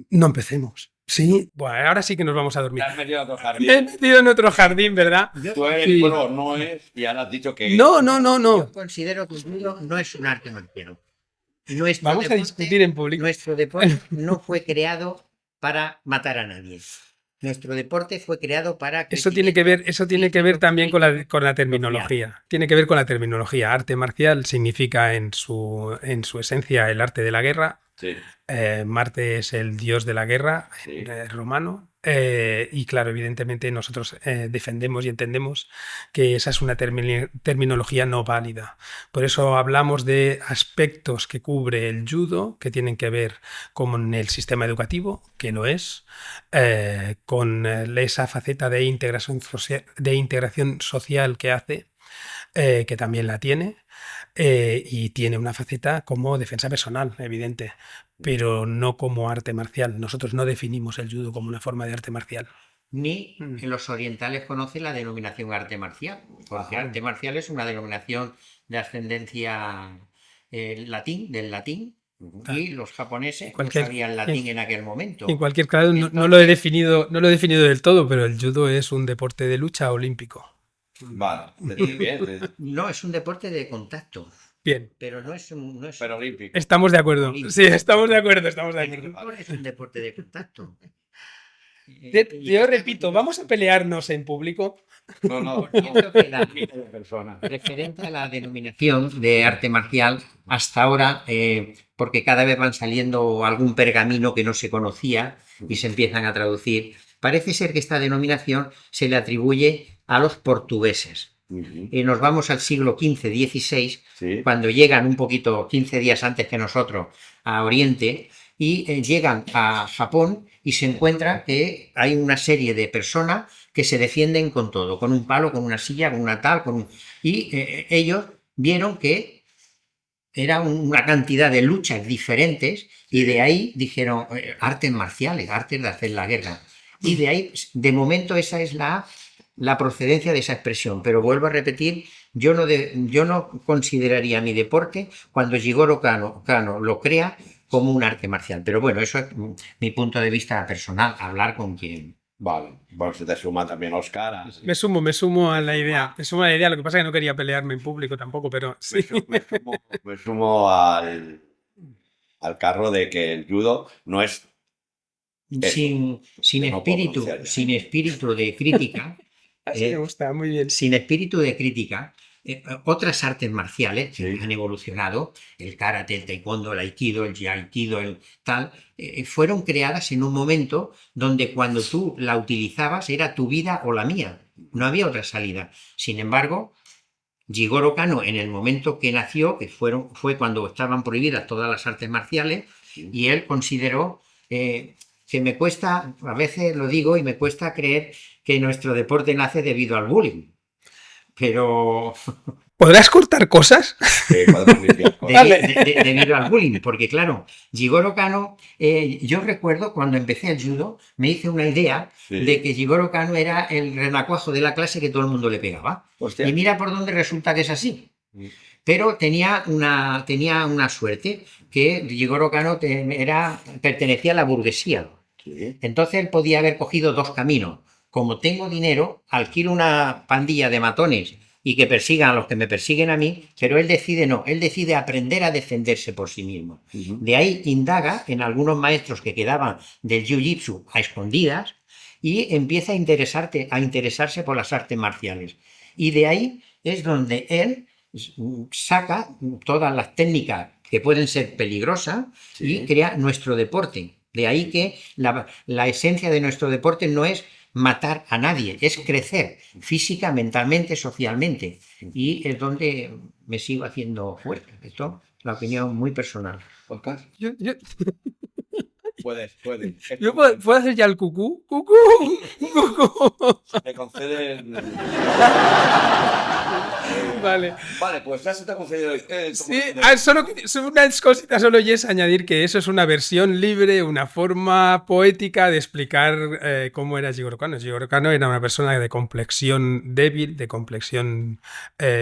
No empecemos. Sí, bueno, ahora sí que nos vamos a dormir. Te has metido a otro Me he jardín. metido en otro jardín, ¿verdad? Tú eres Sí. pro, no es... Y ahora has dicho que... No. Yo considero que el judo no es un arte marcial. Nuestro Vamos a deporte- discutir en público. Nuestro deporte no fue creado para matar a nadie. Nuestro deporte fue creado para... Eso tiene que ver también con la terminología. Tiene que ver con la terminología. Arte marcial significa en su esencia el arte de la guerra. Sí. Marte es el dios de la guerra, Sí. romano. Y claro, evidentemente nosotros defendemos y entendemos que esa es una terminología no válida. Por eso hablamos de aspectos que cubre el judo, que tienen que ver con el sistema educativo, que lo es, con esa faceta de integración social que hace, que también la tiene. Y tiene una faceta como defensa personal, evidente, pero no como arte marcial. Nosotros no definimos el judo como una forma de arte marcial. Ni en los orientales conocen la denominación arte marcial, porque arte marcial es una denominación de ascendencia del latín, y los japoneses no sabían latín en aquel momento. En cualquier caso, no lo he definido del todo, pero el judo es un deporte de lucha olímpico. Vale, bien. No, es un deporte de contacto, Bien, pero no es Pero olímpico. estamos de acuerdo. Sí, estamos de acuerdo. el fútbol es un deporte de contacto. Yo repito, vamos a pelearnos en público. No. Pienso que la Persona. referente a la denominación de arte marcial hasta ahora, porque cada vez van saliendo algún pergamino que no se conocía y se empiezan a traducir, Parece ser que esta denominación se le atribuye a los portugueses. Y nos vamos al siglo XV-XVI, Sí. cuando llegan un poquito, 15 días antes que nosotros, a Oriente, y llegan a Japón y se encuentra que hay una serie de personas que se defienden con todo, con un palo, con una silla, con una tal, y ellos vieron que era una cantidad de luchas diferentes y de ahí dijeron artes marciales, artes de hacer la guerra. Y de ahí, de momento, esa es la procedencia de esa expresión. Pero vuelvo a repetir, yo no consideraría mi deporte cuando Jigoro Kano lo crea como un arte marcial. Pero bueno, eso es mi punto de vista personal, hablar con quien. Vale, bueno, se te suma también Oscar. Me sumo a la idea. Me sumo a la idea. Lo que pasa es que no quería pelearme en público tampoco, pero sí. Me sumo al carro de que el judo no es Sin no puedo espíritu, pronunciar ya. sin espíritu de crítica, Así me gusta, muy bien. sin espíritu de crítica, otras artes marciales que Sí. han evolucionado, el karate, el taekwondo, el aikido, el aikido, el tal, fueron creadas en un momento donde cuando tú la utilizabas era tu vida o la mía, no había otra salida. Sin embargo, Jigoro Kano, en el momento que nació, que fue cuando estaban prohibidas todas las artes marciales, y él consideró que me cuesta, a veces lo digo, y me cuesta creer que nuestro deporte nace debido al bullying. Pero ¿Podrás cortar cosas? podemos limpiar cosas. debido al bullying, porque claro, Jigoro Kano, yo recuerdo cuando empecé el judo, me hice una idea Sí. de que Jigoro Kano era el renacuajo de la clase que todo el mundo le pegaba. Hostia. Y mira por dónde resulta que es así. Mm. Pero tenía una suerte, que Jigoro Kano pertenecía a la burguesía. Sí. Entonces él podía haber cogido dos caminos. Como tengo dinero, alquilo una pandilla de matones y que persigan a los que me persiguen a mí, pero él decide aprender a defenderse por sí mismo. Ujú. De ahí indaga en algunos maestros que quedaban del jiu-jitsu a escondidas y empieza a interesarse por las artes marciales. Y de ahí es donde él saca todas las técnicas que pueden ser peligrosas y Sí. crea nuestro deporte. De ahí que la esencia de nuestro deporte no es matar a nadie, es crecer física, mentalmente, socialmente. Y es donde me sigo haciendo fuerte. Esto es la opinión muy personal. Oscar, Yo puedes. puedo hacer ya el cucú. ¡Cucú! ¡Cucú! Te conceden. Vale. Vale, pues ya se te ha concedido. Sí, solo unas cositas, solo es añadir que eso es una versión libre, una forma poética de explicar cómo era Jigoro Kano. Jigoro Kano era una persona de complexión débil, de complexión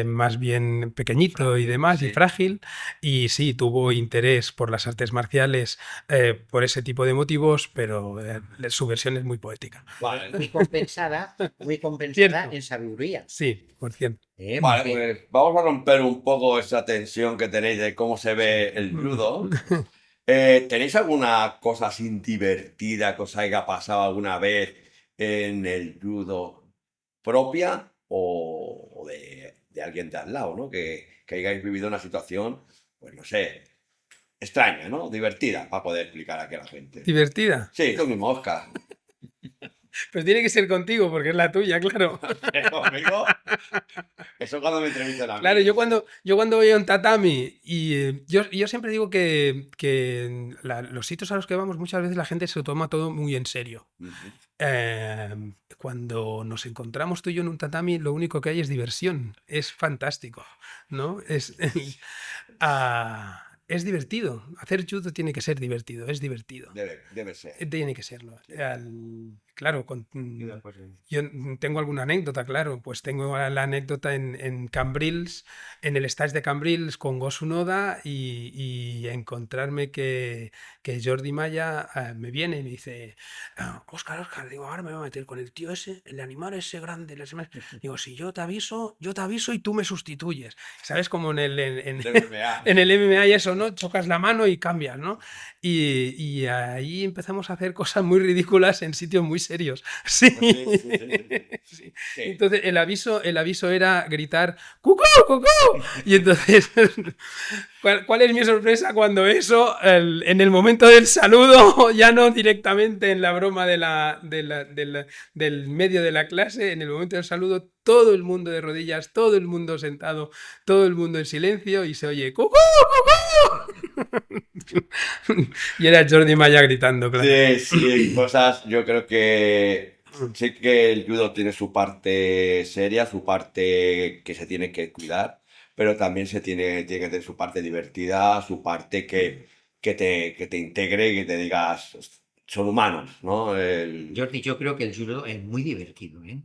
más bien pequeñito y demás, Sí. y frágil, y sí, tuvo interés por las artes marciales por ese tipo de motivos, pero su versión es muy poética. Vale. Muy compensada Cierto. en sabiduría. Sí, por cierto. Vale, Porque pues vamos a romper un poco esa tensión que tenéis de cómo se ve el judo. ¿Tenéis alguna cosa así divertida que os haya pasado alguna vez en el judo propia o de alguien de al lado, ¿no? Que hayáis vivido una situación, pues no sé, extraña, ¿no? Divertida, para poder explicar aquí a la gente. ¿Divertida? Sí, lo mismo, Oscar. Pues tiene que ser contigo, porque es la tuya, claro. Conmigo, eso cuando me entrevistan a mí. Claro, yo cuando voy a un tatami y yo siempre digo que los sitios a los que vamos muchas veces la gente se lo toma todo muy en serio. Ujú. Cuando nos encontramos tú y yo en un tatami, lo único que hay es diversión. Es fantástico, ¿no? Es divertido. Hacer judo tiene que ser divertido, es divertido. Debe ser. Tiene que serlo. Claro, yo tengo alguna anécdota, claro. Pues tengo la anécdota en Cambrils, en el stage de Cambrils con Gosu Noda y encontrarme que Jordi Maya me viene y me dice: Óscar, digo, ahora me voy a meter con el tío ese, el animal ese grande. Digo, si yo te aviso y tú me sustituyes. ¿Sabes? Como en el MMA. en el MMA y eso, ¿no? Chocas la mano y cambias, ¿no? Y ahí empezamos a hacer cosas muy ridículas en sitios muy serios. Sí. Sí, sí, sí, Sí. sí. Entonces el aviso era gritar ¡Cucú, cucú! Y entonces, ¿cuál es mi sorpresa cuando eso, en el momento del saludo, ya no directamente en la broma del medio de la clase, en el momento del saludo, todo el mundo de rodillas, todo el mundo sentado, todo el mundo en silencio y se oye ¡Cucú, cucú! Y era Jordi Maya gritando, claro. Sí, sí, cosas, yo creo que sí que el judo tiene su parte seria, su parte que se tiene que cuidar, pero también tiene que tener su parte divertida, su parte que te integre y que te digas, son humanos, ¿no? Jordi, yo creo que el judo es muy divertido, ¿eh?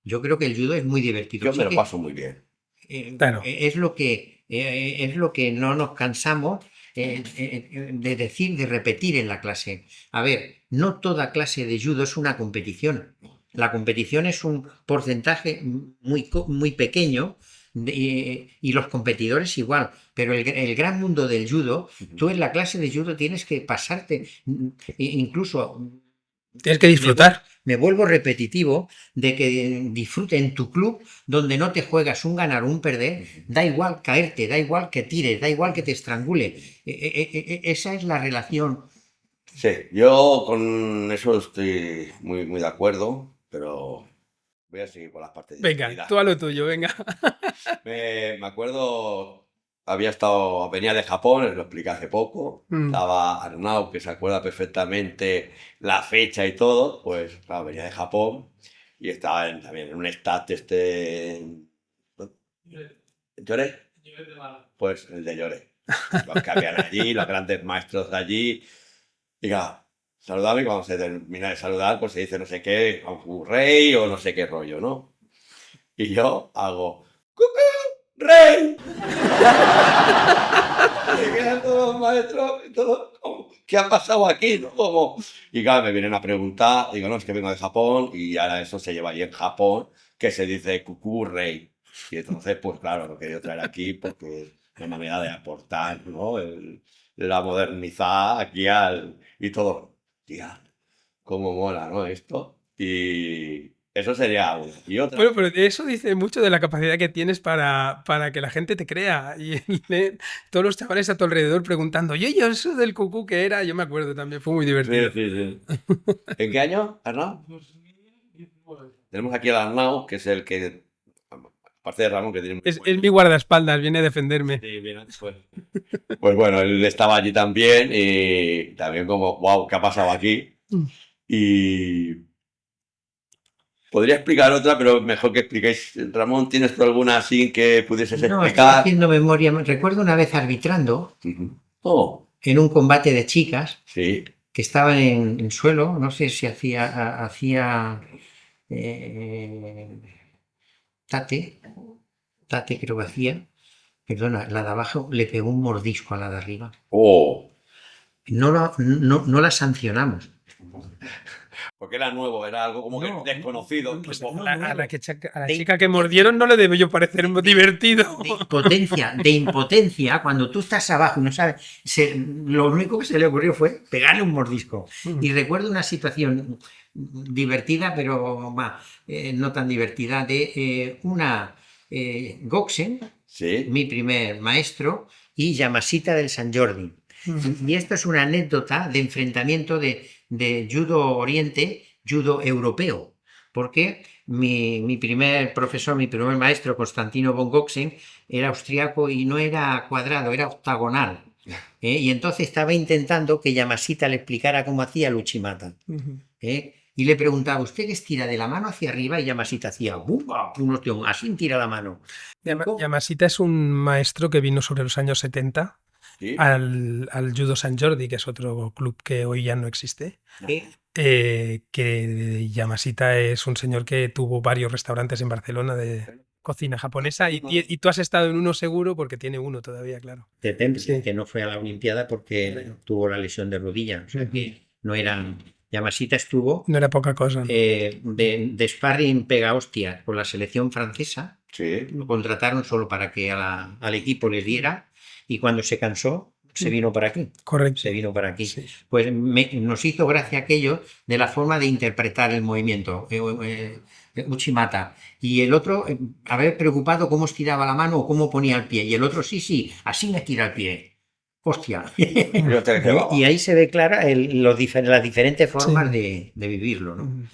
Yo creo que el judo es muy divertido. Yo Sí me lo que, paso muy bien. Claro. es lo que no nos cansamos de decir, de repetir en la clase. A ver, no toda clase de judo es una competición. La competición es un porcentaje muy pequeño y los competidores igual. Pero el gran mundo del judo, tú en la clase de judo tienes que pasarte, incluso Tienes que disfrutar. me vuelvo repetitivo de que disfrute en tu club donde no te juegas un ganar o un perder, da igual caerte, da igual que tires, da igual que te estrangule. Esa es la relación. Sí, yo con eso estoy muy, muy de acuerdo, pero voy a seguir por las partes Venga, divertidas. tú a lo tuyo, venga. Me acuerdo, venía de Japón, lo expliqué hace poco. Estaba Arnau, que se acuerda perfectamente la fecha y todo, pues claro, venía de Japón y estaba también en un stat ¿Lloré? Pues el de Lloré. Los que habían allí, los grandes maestros de allí. Y claro, saludaba y cuando se termina de saludar, pues se dice no sé qué, un rey o no sé qué rollo, ¿no? Y yo hago ¡Cucú! ¡Rey! Se quedan todos los maestros y todos como, ¿qué ha pasado aquí? ¿No? Como, y claro, me vienen a preguntar, digo, no, es que vengo de Japón y ahora eso se lleva allí en Japón, que se dice Cucú Rey. Y entonces, pues claro, lo quería traer aquí porque es una manera de aportar, ¿no? La modernizar aquí y todo. Tía, cómo mola, ¿no? Esto. Y eso sería uno. Y otra. Bueno, pero eso dice mucho de la capacidad que tienes para que la gente te crea. Y todos los chavales a tu alrededor preguntando, yo eso del cucú que era, yo me acuerdo también, fue muy divertido. Sí, sí, sí. ¿En qué año, Arnau? Tenemos aquí al Arnau, que es el que, aparte de Ramón, que tiene muy Es buen- mi guardaespaldas, viene a defenderme. Sí, bien, pues bueno, él estaba allí también y también como, wow, ¿qué ha pasado aquí? Y podría explicar otra, pero mejor que expliquéis. Ramón, ¿tienes tú alguna así que pudieses No, estoy explicar? haciendo memoria. Recuerdo una vez arbitrando Ujú. Oh, en un combate de chicas sí. que estaban en suelo, no sé si hacía Tate creo que hacía, perdona, la de abajo le pegó un mordisco a la de arriba. Oh, No la sancionamos. porque era nuevo, era algo como No, que desconocido. Pues tipo, a la De- chica que mordieron no le debe yo parecer muy divertido. de impotencia, cuando tú estás abajo y no sabes, lo único que se le ocurrió fue pegarle un mordisco. Y recuerdo una situación divertida, pero no tan divertida, de una Goxen, Sí. mi primer maestro, y Yamasita del San Jordi. Y esto es una anécdota de enfrentamiento de judo oriente, judo europeo, porque mi primer profesor, mi primer maestro, Constantino von Goxen, era austriaco y no era cuadrado, era octagonal. Y entonces estaba intentando que Yamasita le explicara cómo hacía el Uchimata. Y le preguntaba, ¿usted qué estira de la mano hacia arriba? Y Yamasita hacía, ¡bumba! Así tira la mano. Yamasita es un maestro que vino sobre los años 70 Sí. al Judo San Jordi, que es otro club que hoy ya no existe. Que Yamasita es un señor que tuvo varios restaurantes en Barcelona de cocina japonesa y tú has estado en uno seguro porque tiene uno todavía, claro. Sí. Que no fue a la Olimpiada porque tuvo la lesión de rodilla. O sea que no era... Yamasita estuvo No era poca cosa, ¿no? de sparring pega hostias con la selección francesa. Sí. Lo contrataron solo para que al equipo les diera y cuando se cansó se vino para aquí. Correcto. Se vino para aquí. Sí. Pues nos hizo gracia aquello de la forma de interpretar el movimiento, Uchimata. Y el otro, haber preocupado cómo estiraba la mano o cómo ponía el pie. Y el otro, sí, así me estira el pie. Hostia. Yo te creo. Y ahí se ve clara las diferentes formas Sí. de vivirlo, ¿no?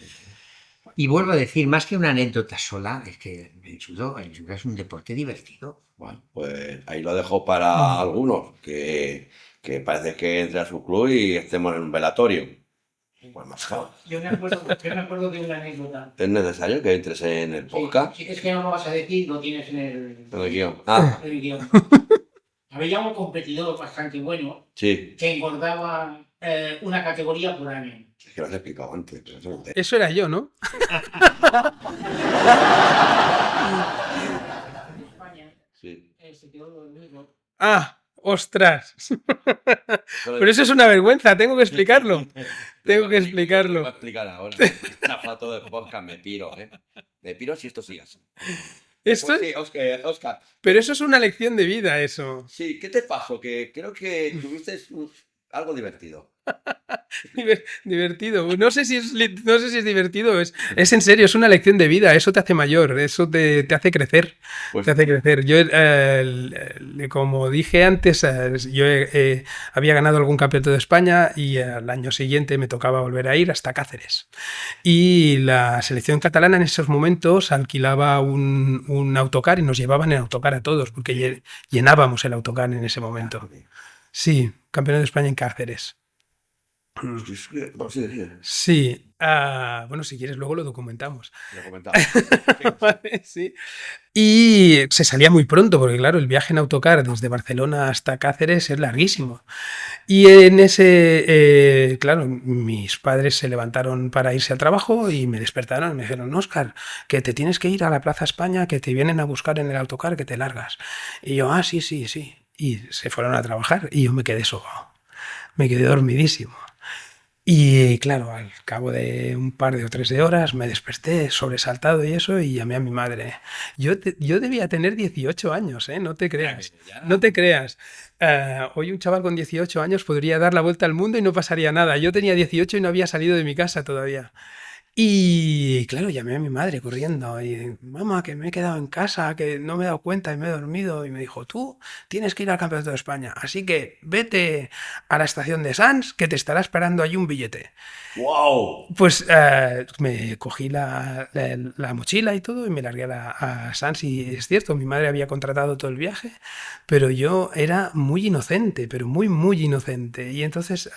Y vuelvo a decir, más que una anécdota sola, es que el judo es un deporte divertido. Bueno, pues ahí lo dejo para algunos, que parece que entre a su club y estemos en un velatorio. Pues más claro. Yo me acuerdo de una anécdota. Es necesario que entres en el podcast. Sí, es que no lo vas a decir, lo tienes en el guión. Ah, guión. Había un competidor bastante bueno sí. que engordaba una categoría por año. Es que lo has explicado antes. Pero eso no te- Eso era yo, ¿no? En España Sí. se quedó dormido. Ah, ostras. Eso Pero eso es una vergüenza, tengo que explicarlo. Tengo que explicarlo. Lo voy a explicar ahora. Una foto de podcast, me piro, ¿eh? Me piro si esto sigue así. Esto Pues es- sí, Oscar. Pero eso es una lección de vida, eso. Sí, ¿qué te pasó? Que creo que tuviste algo divertido. Divertido. No sé si es divertido, es en serio, es una lección de vida, eso te hace mayor, eso te hace crecer. Pues Te hace crecer. Yo, como dije antes, yo había ganado algún campeonato de España y al año siguiente me tocaba volver a ir hasta Cáceres. Y la selección catalana en esos momentos alquilaba un autocar y nos llevaban en autocar a todos, porque llenábamos el autocar en ese momento. Sí, campeonato de España en Cáceres. Sí, bueno, si quieres luego lo documentamos. Lo comentaba. Vale, sí. Y se salía muy pronto, porque claro, el viaje en autocar desde Barcelona hasta Cáceres es larguísimo. Y en ese, claro, mis padres se levantaron para irse al trabajo y me despertaron y me dijeron, Óscar, que te tienes que ir a la Plaza España, que te vienen a buscar en el autocar, que te largas. Y yo, sí. Y se fueron a trabajar y yo me quedé sobao. Me quedé dormidísimo. Y claro, al cabo de un par de o 3 de horas me desperté sobresaltado y eso y llamé a mi madre. Yo debía tener 18 años, ¿eh? No te creas. No te creas. Hoy un chaval con 18 años podría dar la vuelta al mundo y no pasaría nada. Yo tenía 18 y no había salido de mi casa todavía. Y claro, llamé a mi madre corriendo y mamá, que me he quedado en casa, que no me he dado cuenta y me he dormido. Y me dijo, tú tienes que ir al Campeonato de España, así que vete a la estación de Sants, que te estará esperando allí un billete. ¡Wow! Pues me cogí la mochila y todo y me largué a Sants y es cierto, mi madre había contratado todo el viaje, pero yo era muy inocente, pero muy inocente. Y entonces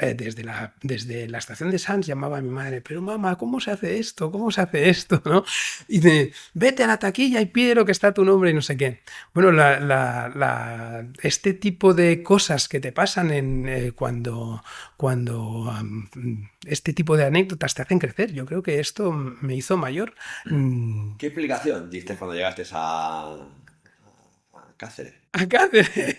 desde la estación de Sants llamaba a mi madre, pero mamá, ¿cómo se hace esto? ¿Cómo se hace esto? ¿No? Y dice, vete a la taquilla y pide lo que está tu nombre y no sé qué. Bueno, este tipo de cosas que te pasan cuando este tipo de anécdotas te hacen crecer. Yo creo que esto me hizo mayor. ¿Qué explicación diste cuando llegaste a Cáceres? A Cáceres.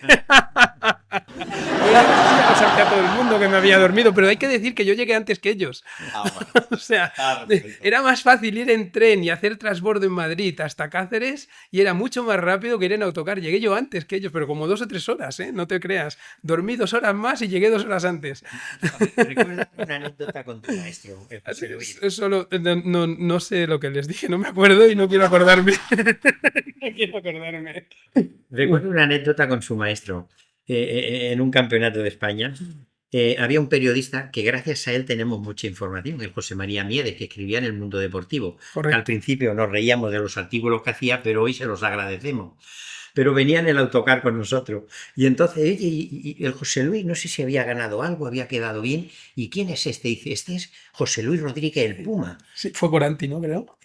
Ya pasarte a todo el mundo que me había dormido, pero hay que decir que yo llegué antes que ellos. Bueno. O sea, Perfecto. era más fácil ir en tren y hacer transbordo en Madrid hasta Cáceres y era mucho más rápido que ir en autocar. Llegué yo antes que ellos, pero como 2 o 3 horas, ¿eh? No te creas. Dormí 2 horas más y llegué 2 horas antes. Recuerda una anécdota con tu maestro, José Luis. Solo, no sé lo que les dije, no me acuerdo y no quiero acordarme. No quiero acordarme. Recuerdo una anécdota con su maestro en un campeonato de España. Había un periodista que gracias a él tenemos mucha información, el José María Miedes, que escribía en El Mundo Deportivo. Correcto. Al principio nos reíamos de los artículos que hacía, pero hoy se los agradecemos. Pero venía en el autocar con nosotros. Y entonces, oye, y el José Luis, no sé si había ganado algo, había quedado bien. ¿Y quién es este? Dice, este es José Luis Rodríguez, el Puma. Sí, fue Coranti, ¿no? Creo.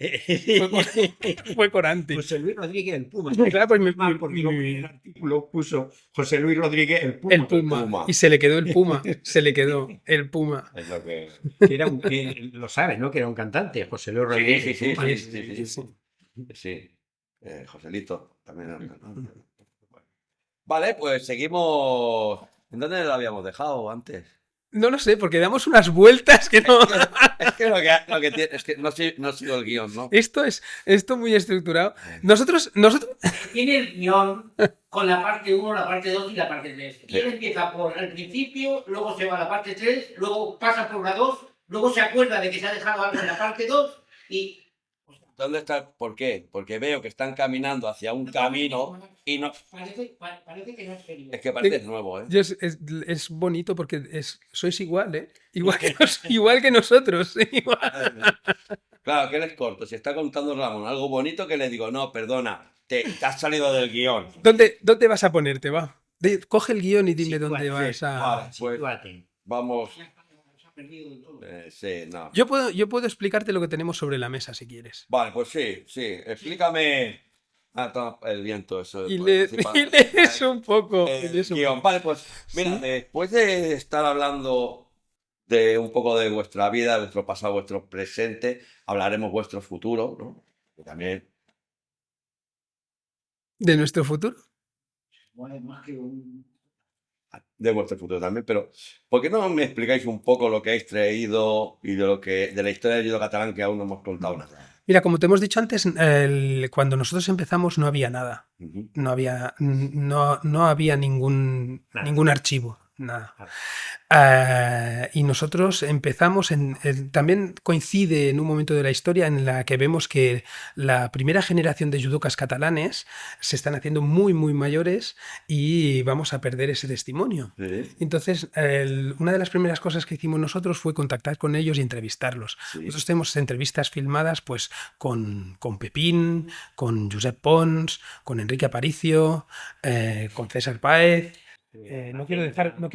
Fue Coranti. José Luis Rodríguez, el Puma. Claro, pues Porque en el artículo puso José Luis Rodríguez, el Puma. el Puma. Y se le quedó el Puma. Se le quedó el Puma. Es lo que... Que era lo sabes, ¿no? Que era un cantante, José Luis Rodríguez. Sí. el Puma. Sí. Joselito también era un cantante. Vale, pues seguimos. ¿En dónde lo habíamos dejado antes? No lo sé, porque damos unas vueltas que no. Es que lo que tiene, es que no sigo el guión, ¿no? Esto muy estructurado. Nosotros, Tiene el guión con la parte 1, la parte 2 y la parte 3. Y él empieza por el principio, luego se va a la parte 3, luego pasa por la 2, luego se acuerda de que se ha dejado algo en la parte 2 y... ¿Dónde está? ¿Por qué? Porque veo que están caminando hacia un camino y no... Parece que no es serio. Es que parece nuevo, ¿eh? es bonito porque sois igual, ¿eh? Igual que nosotros. Igual. Claro, que él es corto. Si está contando Ramón algo bonito, que le digo, no, perdona, te has salido del guión. ¿Dónde vas a ponerte? Va. Coge el guión y dime Sitúate, dónde vas a. Vale, pues Sitúate. vamos. Se ha perdido del todo. Sí, no. Yo puedo explicarte lo que tenemos sobre la mesa si quieres. Vale, pues sí. Explícame. Ah, toma, el viento, eso. Y pues, lees un poco. lees un guión. poco. Vale, pues mira, Sí. después de estar hablando de un poco de vuestra vida, vuestro pasado, vuestro presente, hablaremos vuestro futuro, ¿no? Y también ¿De nuestro futuro? Bueno, es más que un... de vuestro futuro también, pero ¿por qué no me explicáis un poco lo que habéis traído y de la historia del judo catalán que aún no hemos contado nada? Mira, como te hemos dicho antes, cuando nosotros empezamos no había nada. Ujú. No había ningún archivo, nada. Y nosotros empezamos también coincide en un momento de la historia en la que vemos que la primera generación de judocas catalanes se están haciendo muy, muy mayores y vamos a perder ese testimonio. Sí, Entonces, una de las primeras cosas que hicimos nosotros fue contactar con ellos y entrevistarlos. sí. Nosotros tenemos entrevistas filmadas pues, con Pepín, con Josep Pons, con Enrique Aparicio, con César Páez. No quiero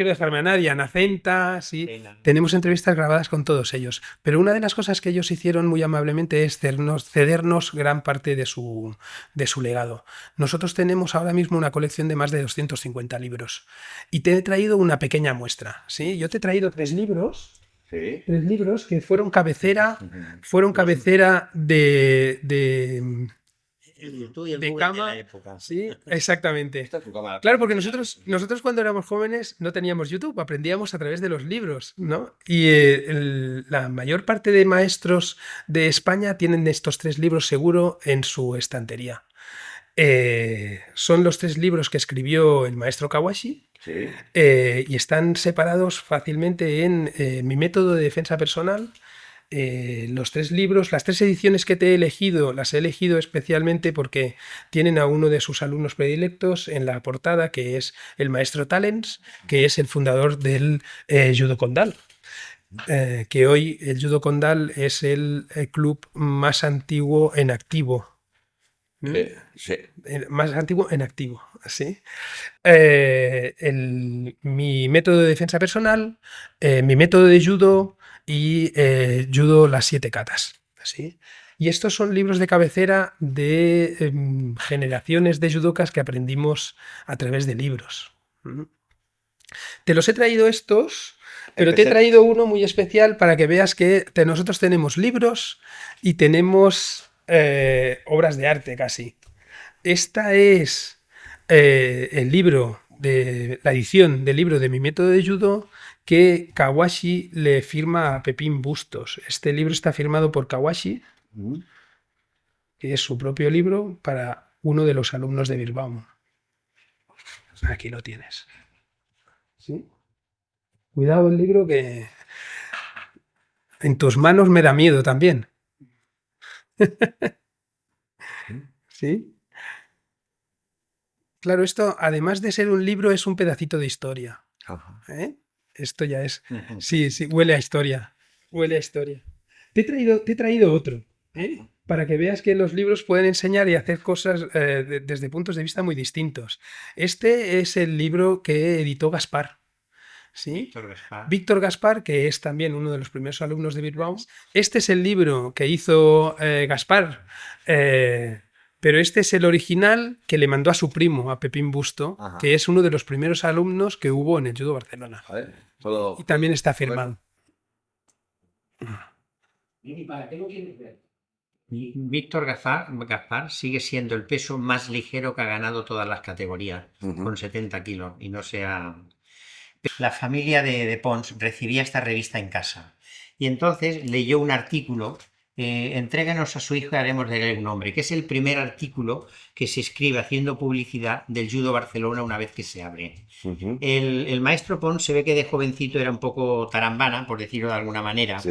dejarme a nadie, a Nacenta, sí. Tenemos entrevistas grabadas con todos ellos. Pero una de las cosas que ellos hicieron muy amablemente es cedernos gran parte de su legado. Nosotros tenemos ahora mismo una colección de más de 250 libros. Y te he traído una pequeña muestra, ¿sí? Yo te he traído tres libros Sí. que fueron cabecera de cama. Sí, exactamente. Esta es tu cámara. Claro, porque nosotros cuando éramos jóvenes no teníamos YouTube, aprendíamos a través de los libros, ¿no? Y la mayor parte de maestros de España tienen estos tres libros seguro en su estantería. Son los tres libros que escribió el maestro Kawashi. Sí. Y están separados fácilmente en Mi método de defensa personal. Los tres libros, las tres ediciones que te he elegido, las he elegido especialmente porque tienen a uno de sus alumnos predilectos en la portada, que es el maestro Talens, que es el fundador del Judo Condal. Que hoy el Judo Condal es el club más antiguo en activo. Sí. Más antiguo en activo, ¿sí? Mi método de defensa personal, mi método de judo y judo las 7 katas, ¿sí? Y estos son libros de cabecera de generaciones de judokas que aprendimos a través de libros. Te los he traído estos, pero te he traído uno muy especial para que veas que nosotros tenemos libros y tenemos obras de arte casi. Esta es el libro la edición del libro de Mi método de judo que Kawashi le firma a Pepín Bustos. Este libro está firmado por Kawashi, que es su propio libro para uno de los alumnos de Bilbao. Aquí lo tienes. ¿Sí? Cuidado el libro que en tus manos me da miedo también. ¿Sí? Claro, esto, además de ser un libro, es un pedacito de historia. ¿Eh? Esto ya es... Sí, huele a historia. Huele a historia. Te he traído otro, ¿eh? Para que veas que los libros pueden enseñar y hacer cosas desde puntos de vista muy distintos. Este es el libro que editó Gaspar. ¿Sí? Víctor Gaspar, que es también uno de los primeros alumnos de Bilbao. Este es el libro que hizo Gaspar, pero este es el original que le mandó a su primo, a Pepín Busto, que es uno de los primeros alumnos que hubo en el Judo Barcelona. Y también está firmado. ¿Y para qué lo quieres ver? Víctor Gaspar sigue siendo el peso más ligero que ha ganado todas las categorías, con 70 kilos, y no sea... La familia de Pons recibía esta revista en casa y entonces leyó un artículo, entréguenos a su hijo y haremos de él un hombre, que es el primer artículo que se escribe haciendo publicidad del Judo Barcelona una vez que se abre. El maestro Pons se ve que de jovencito era un poco tarambana, por decirlo de alguna manera,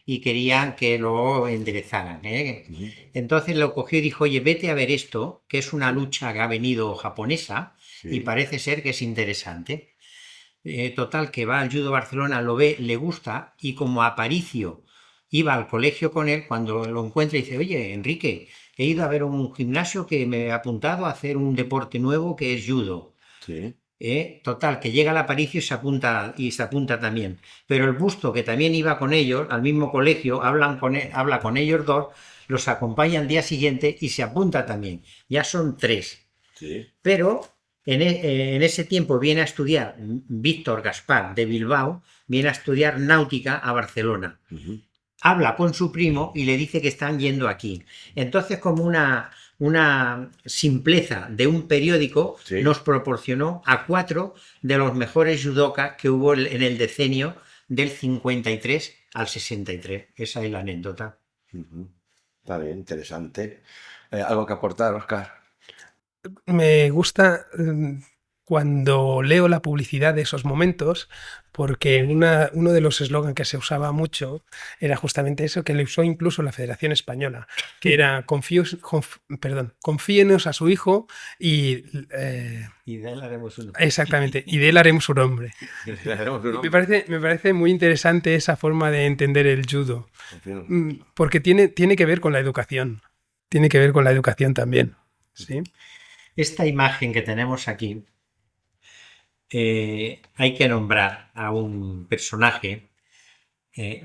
y querían que lo enderezaran. Entonces lo cogió y dijo, oye, vete a ver esto, que es una lucha que ha venido japonesa y parece ser que es interesante. Total, que va al Judo Barcelona, lo ve, le gusta, y como Aparicio iba al colegio con él, cuando lo encuentra dice, oye, Enrique, he ido a ver un gimnasio que me he apuntado a hacer un deporte nuevo que es judo. Total, que llega el Aparicio y se apunta también. Pero el Busto, que también iba con ellos, al mismo colegio, habla con ellos dos, los acompaña al día siguiente y se apunta también. Ya son 3. Pero en ese tiempo viene a estudiar Víctor Gaspar de Bilbao, viene a estudiar náutica a Barcelona. Habla con su primo y le dice que están yendo aquí. Entonces, como una simpleza de un periódico, nos proporcionó a 4 de los mejores judokas que hubo en el decenio del 53 al 63. Esa es la anécdota. Está bien, interesante. ¿Algo que aportar, Óscar? Me gusta cuando leo la publicidad de esos momentos, porque uno de los eslogans que se usaba mucho era justamente eso, que le usó incluso la Federación Española, que era confíenos a su hijo y de él haremos un hombre. Exactamente, y de él haremos un hombre. Me parece muy interesante esa forma de entender el judo, porque tiene que ver con la educación, tiene que ver con la educación también. ¿Sí? Esta imagen que tenemos aquí, hay que nombrar a un personaje,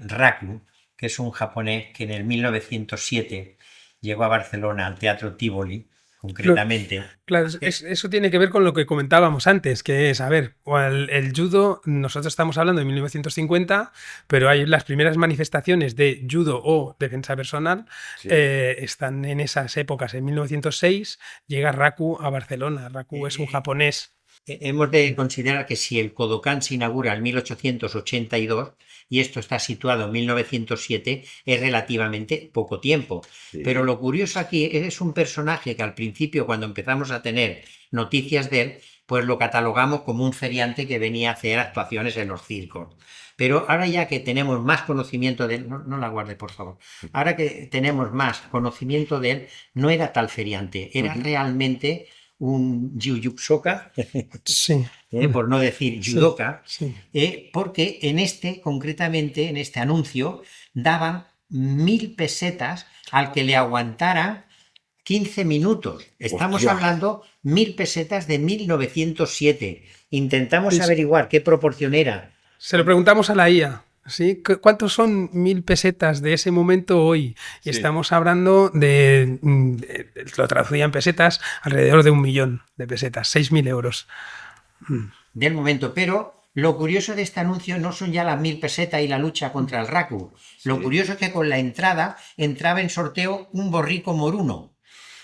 Raku, que es un japonés que en el 1907 llegó a Barcelona al Teatro Tívoli, concretamente. Claro, eso tiene que ver con lo que comentábamos antes, que es, a ver, el judo, nosotros estamos hablando de 1950, pero hay las primeras manifestaciones de judo o defensa personal, están en esas épocas. En 1906 llega Raku a Barcelona. Raku es un japonés. Hemos de considerar que si el Kodokan se inaugura en 1882 y esto está situado en 1907, es relativamente poco tiempo. Pero lo curioso aquí es un personaje que al principio, cuando empezamos a tener noticias de él, pues lo catalogamos como un feriante que venía a hacer actuaciones en los circos. Pero ahora ya que tenemos más conocimiento de él, no la guarde, por favor. Ahora que tenemos más conocimiento de él, no era tal feriante, era realmente un jujutsuka, por no decir judoka, porque concretamente en este anuncio, daban 1.000 pesetas al que le aguantara 15 minutos. Estamos hablando 1.000 pesetas de 1907. Intentamos averiguar qué proporción era. Se lo preguntamos a la IA. ¿Sí? ¿Cuántos son 1.000 pesetas de ese momento hoy? Y estamos hablando lo traducía en pesetas, alrededor de 1 millón de pesetas, 6.000 euros. Del momento, pero lo curioso de este anuncio no son ya las 1.000 pesetas y la lucha contra el Raku. Lo curioso es que con la entraba en sorteo un borrico moruno.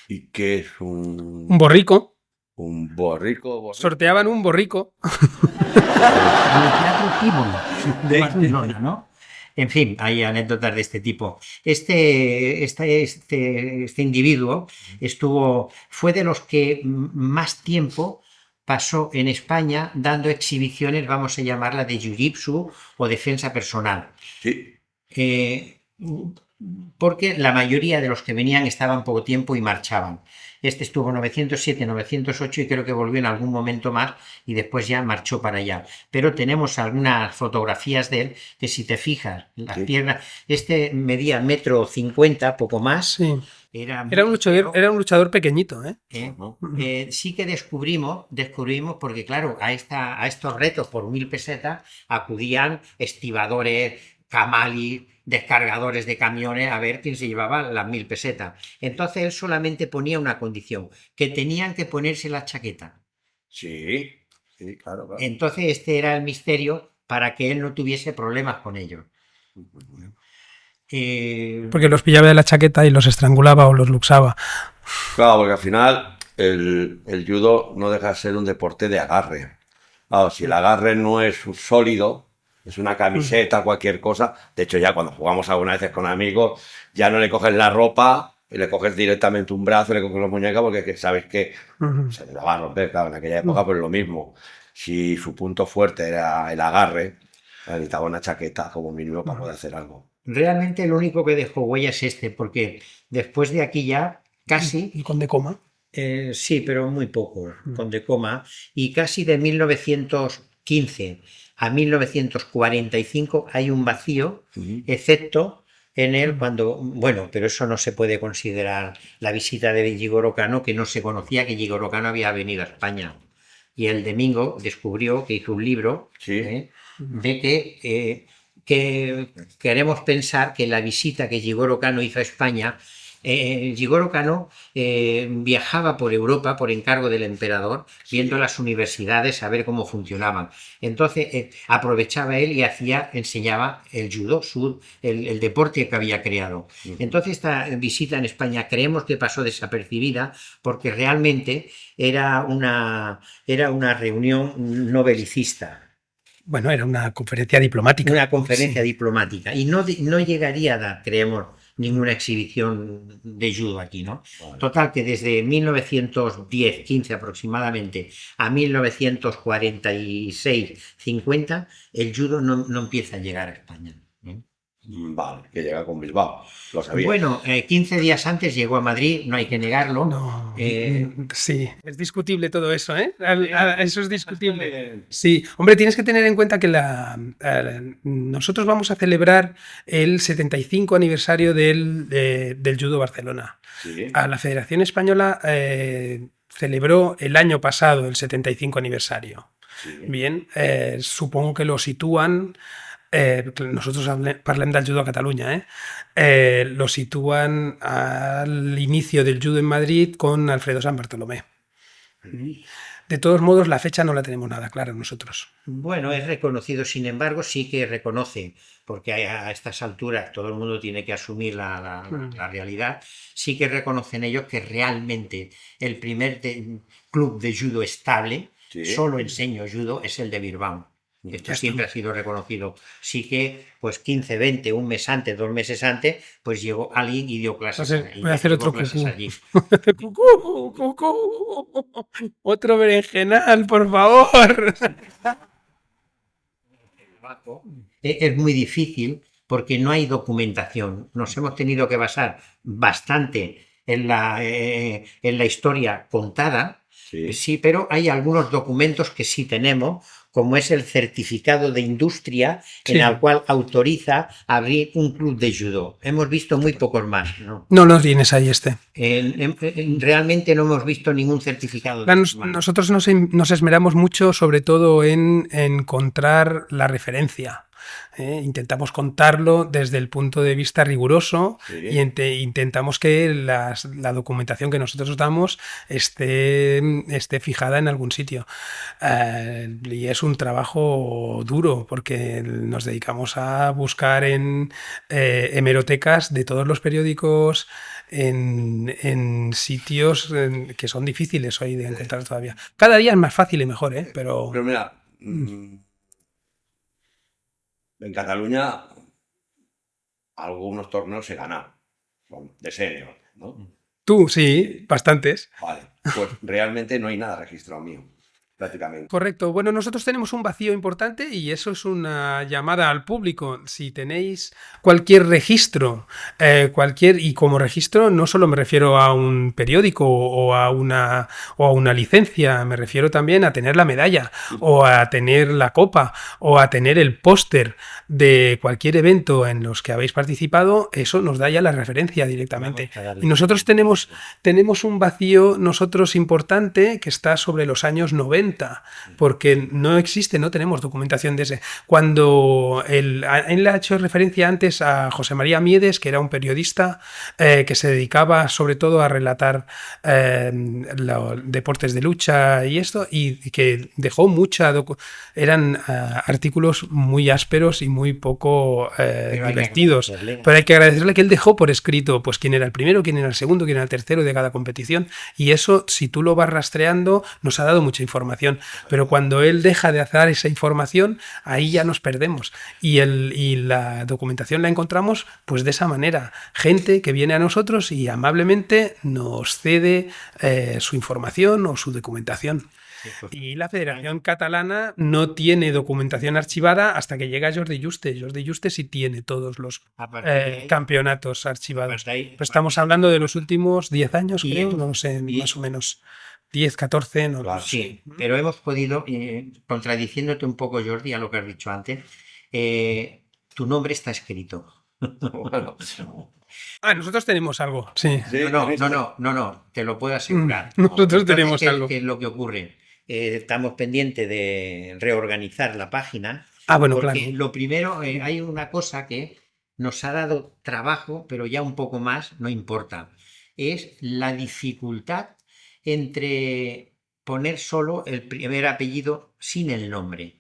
¿Y qué es un borrico? Un borrico. Sorteaban un borrico. En el Teatro Tívoli de Barcelona, ¿no? En fin, hay anécdotas de este tipo. Este individuo fue de los que más tiempo pasó en España dando exhibiciones, vamos a llamarla de jiu-jitsu o defensa personal. Porque la mayoría de los que venían estaban poco tiempo y marchaban. Este estuvo 907, 908 y creo que volvió en algún momento más y después ya marchó para allá. Pero tenemos algunas fotografías de él que si te fijas, las piernas, medía 1,50 m, poco más. Era un luchador pequeñito, sí que descubrimos porque claro, a estos retos por 1.000 pesetas acudían estibadores, camalis, descargadores de camiones a ver quién se llevaba las 1.000 pesetas. Entonces él solamente ponía una condición, que tenían que ponerse la chaqueta. Sí, claro. Entonces este era el misterio para que él no tuviese problemas con ellos. Porque los pillaba de la chaqueta y los estrangulaba o los luxaba. Claro, porque al final el judo no deja de ser un deporte de agarre. Claro, si el agarre no es un sólido, es una camiseta, cualquier cosa. De hecho, ya cuando jugamos algunas veces con amigos, ya no le coges la ropa y le coges directamente un brazo, le coges la muñeca, porque es que sabes que se la va a romper, claro, en aquella época, pues lo mismo. Si su punto fuerte era el agarre, necesitaba una chaqueta como mínimo para poder hacer algo. Realmente lo único que dejó huella es este, porque después de aquí ya casi... ¿Y con de coma? Sí, pero muy poco, con de coma, y casi de 1915 a 1945 hay un vacío, excepto en él cuando, bueno, pero eso no se puede considerar la visita de Jigoro Kano, que no se conocía que Jigoro Kano había venido a España. Y el domingo descubrió que hizo un libro de que queremos pensar que la visita que Jigoro Kano hizo a España, Jigoro Kano viajaba por Europa por encargo del emperador, viendo las universidades a ver cómo funcionaban. Entonces aprovechaba él y enseñaba el judo, el deporte que había creado. Entonces esta visita en España creemos que pasó desapercibida porque realmente era una reunión no belicista. Bueno, era una conferencia diplomática. Una conferencia diplomática. Y no llegaría a dar, creemos, ninguna exhibición de judo aquí, ¿no? Vale. Total, que desde 1910-15 aproximadamente a 1946-50, el judo no empieza a llegar a España. Vale, que llega con Bilbao, lo sabía. Bueno, 15 días antes llegó a Madrid, no hay que negarlo. No, sí, es discutible todo eso, ¿eh? Eso es discutible. Sí, hombre, tienes que tener en cuenta que nosotros vamos a celebrar el 75 aniversario del Judo Barcelona. ¿Sí? A la Federación Española celebró el año pasado el 75 aniversario. ¿Sí? Bien, supongo que lo sitúan... nosotros parlem del judo a Cataluña, lo sitúan al inicio del judo en Madrid con Alfredo San Bartolomé. De todos modos, la fecha no la tenemos nada clara nosotros. Bueno, es reconocido, sin embargo, sí que reconoce, porque a estas alturas todo el mundo tiene que asumir la realidad, sí que reconocen ellos que realmente el primer club de judo estable, solo enseño judo, es el de Bilbao. Esto siempre ha sido reconocido. Sí que, pues 15, 20, un mes antes, 2 meses antes, pues llegó alguien y dio clases. Voy a hacer otro cucú. Otro berenjenal, por favor. Es muy difícil porque no hay documentación. Nos hemos tenido que basar bastante en la historia contada. Sí, pero hay algunos documentos que sí tenemos, como es el certificado de industria, en el cual autoriza abrir un club de judo. Hemos visto muy pocos más, ¿no? No nos tienes ahí realmente no hemos visto ningún certificado. Nosotros nos esmeramos mucho, sobre todo en encontrar la referencia. Intentamos contarlo desde el punto de vista riguroso y intentamos que la documentación que nosotros damos esté fijada en algún sitio. Y es un trabajo duro porque nos dedicamos a buscar en hemerotecas de todos los periódicos, en sitios que son difíciles hoy de encontrar todavía. Cada día es más fácil y mejor, pero mira... En Cataluña algunos torneos se ganan de senior, ¿no? Tú, sí, bastantes. Vale, pues realmente no hay nada registrado mío, prácticamente. Correcto. Bueno, nosotros tenemos un vacío importante y eso es una llamada al público. Si tenéis cualquier registro, y como registro no solo me refiero a un periódico o a una licencia, me refiero también a tener la medalla o a tener la copa o a tener el póster de cualquier evento en los que habéis participado, eso nos da ya la referencia directamente. Y nosotros tenemos un vacío importante que está sobre los años 90, porque no tenemos documentación de ese. Cuando él le ha hecho referencia antes a José María Miedes, que era un periodista que se dedicaba sobre todo a relatar los deportes de lucha y esto, y que dejó eran artículos muy ásperos y muy poco divertidos. Pero hay que agradecerle que él dejó por escrito pues quién era el primero, quién era el segundo, quién era el tercero de cada competición, y eso, si tú lo vas rastreando, nos ha dado mucha información. información. Pero cuando él deja de hacer esa información, ahí ya nos perdemos. Y la documentación la encontramos pues de esa manera. Gente que viene a nosotros y amablemente nos cede su información o su documentación. Y la Federación Catalana no tiene documentación archivada hasta que llega Jordi Juste. Jordi Juste sí tiene todos los campeonatos archivados. Pero estamos hablando de los últimos 10 años, creo, no sé, más o menos. 10, 14, no Claro. lo sé. Sí, pero hemos podido, contradiciéndote un poco, Jordi, a lo que has dicho antes, tu nombre está escrito. Bueno, Nosotros tenemos algo, sí. sí, No, te lo puedo asegurar. Nosotros Entonces, tenemos algo. ¿qué es lo que ocurre? Estamos pendientes de reorganizar la página. Bueno, porque claro. lo primero, hay una cosa que nos ha dado trabajo, pero ya un poco más, no importa. Es la dificultad entre poner solo el primer apellido sin el nombre.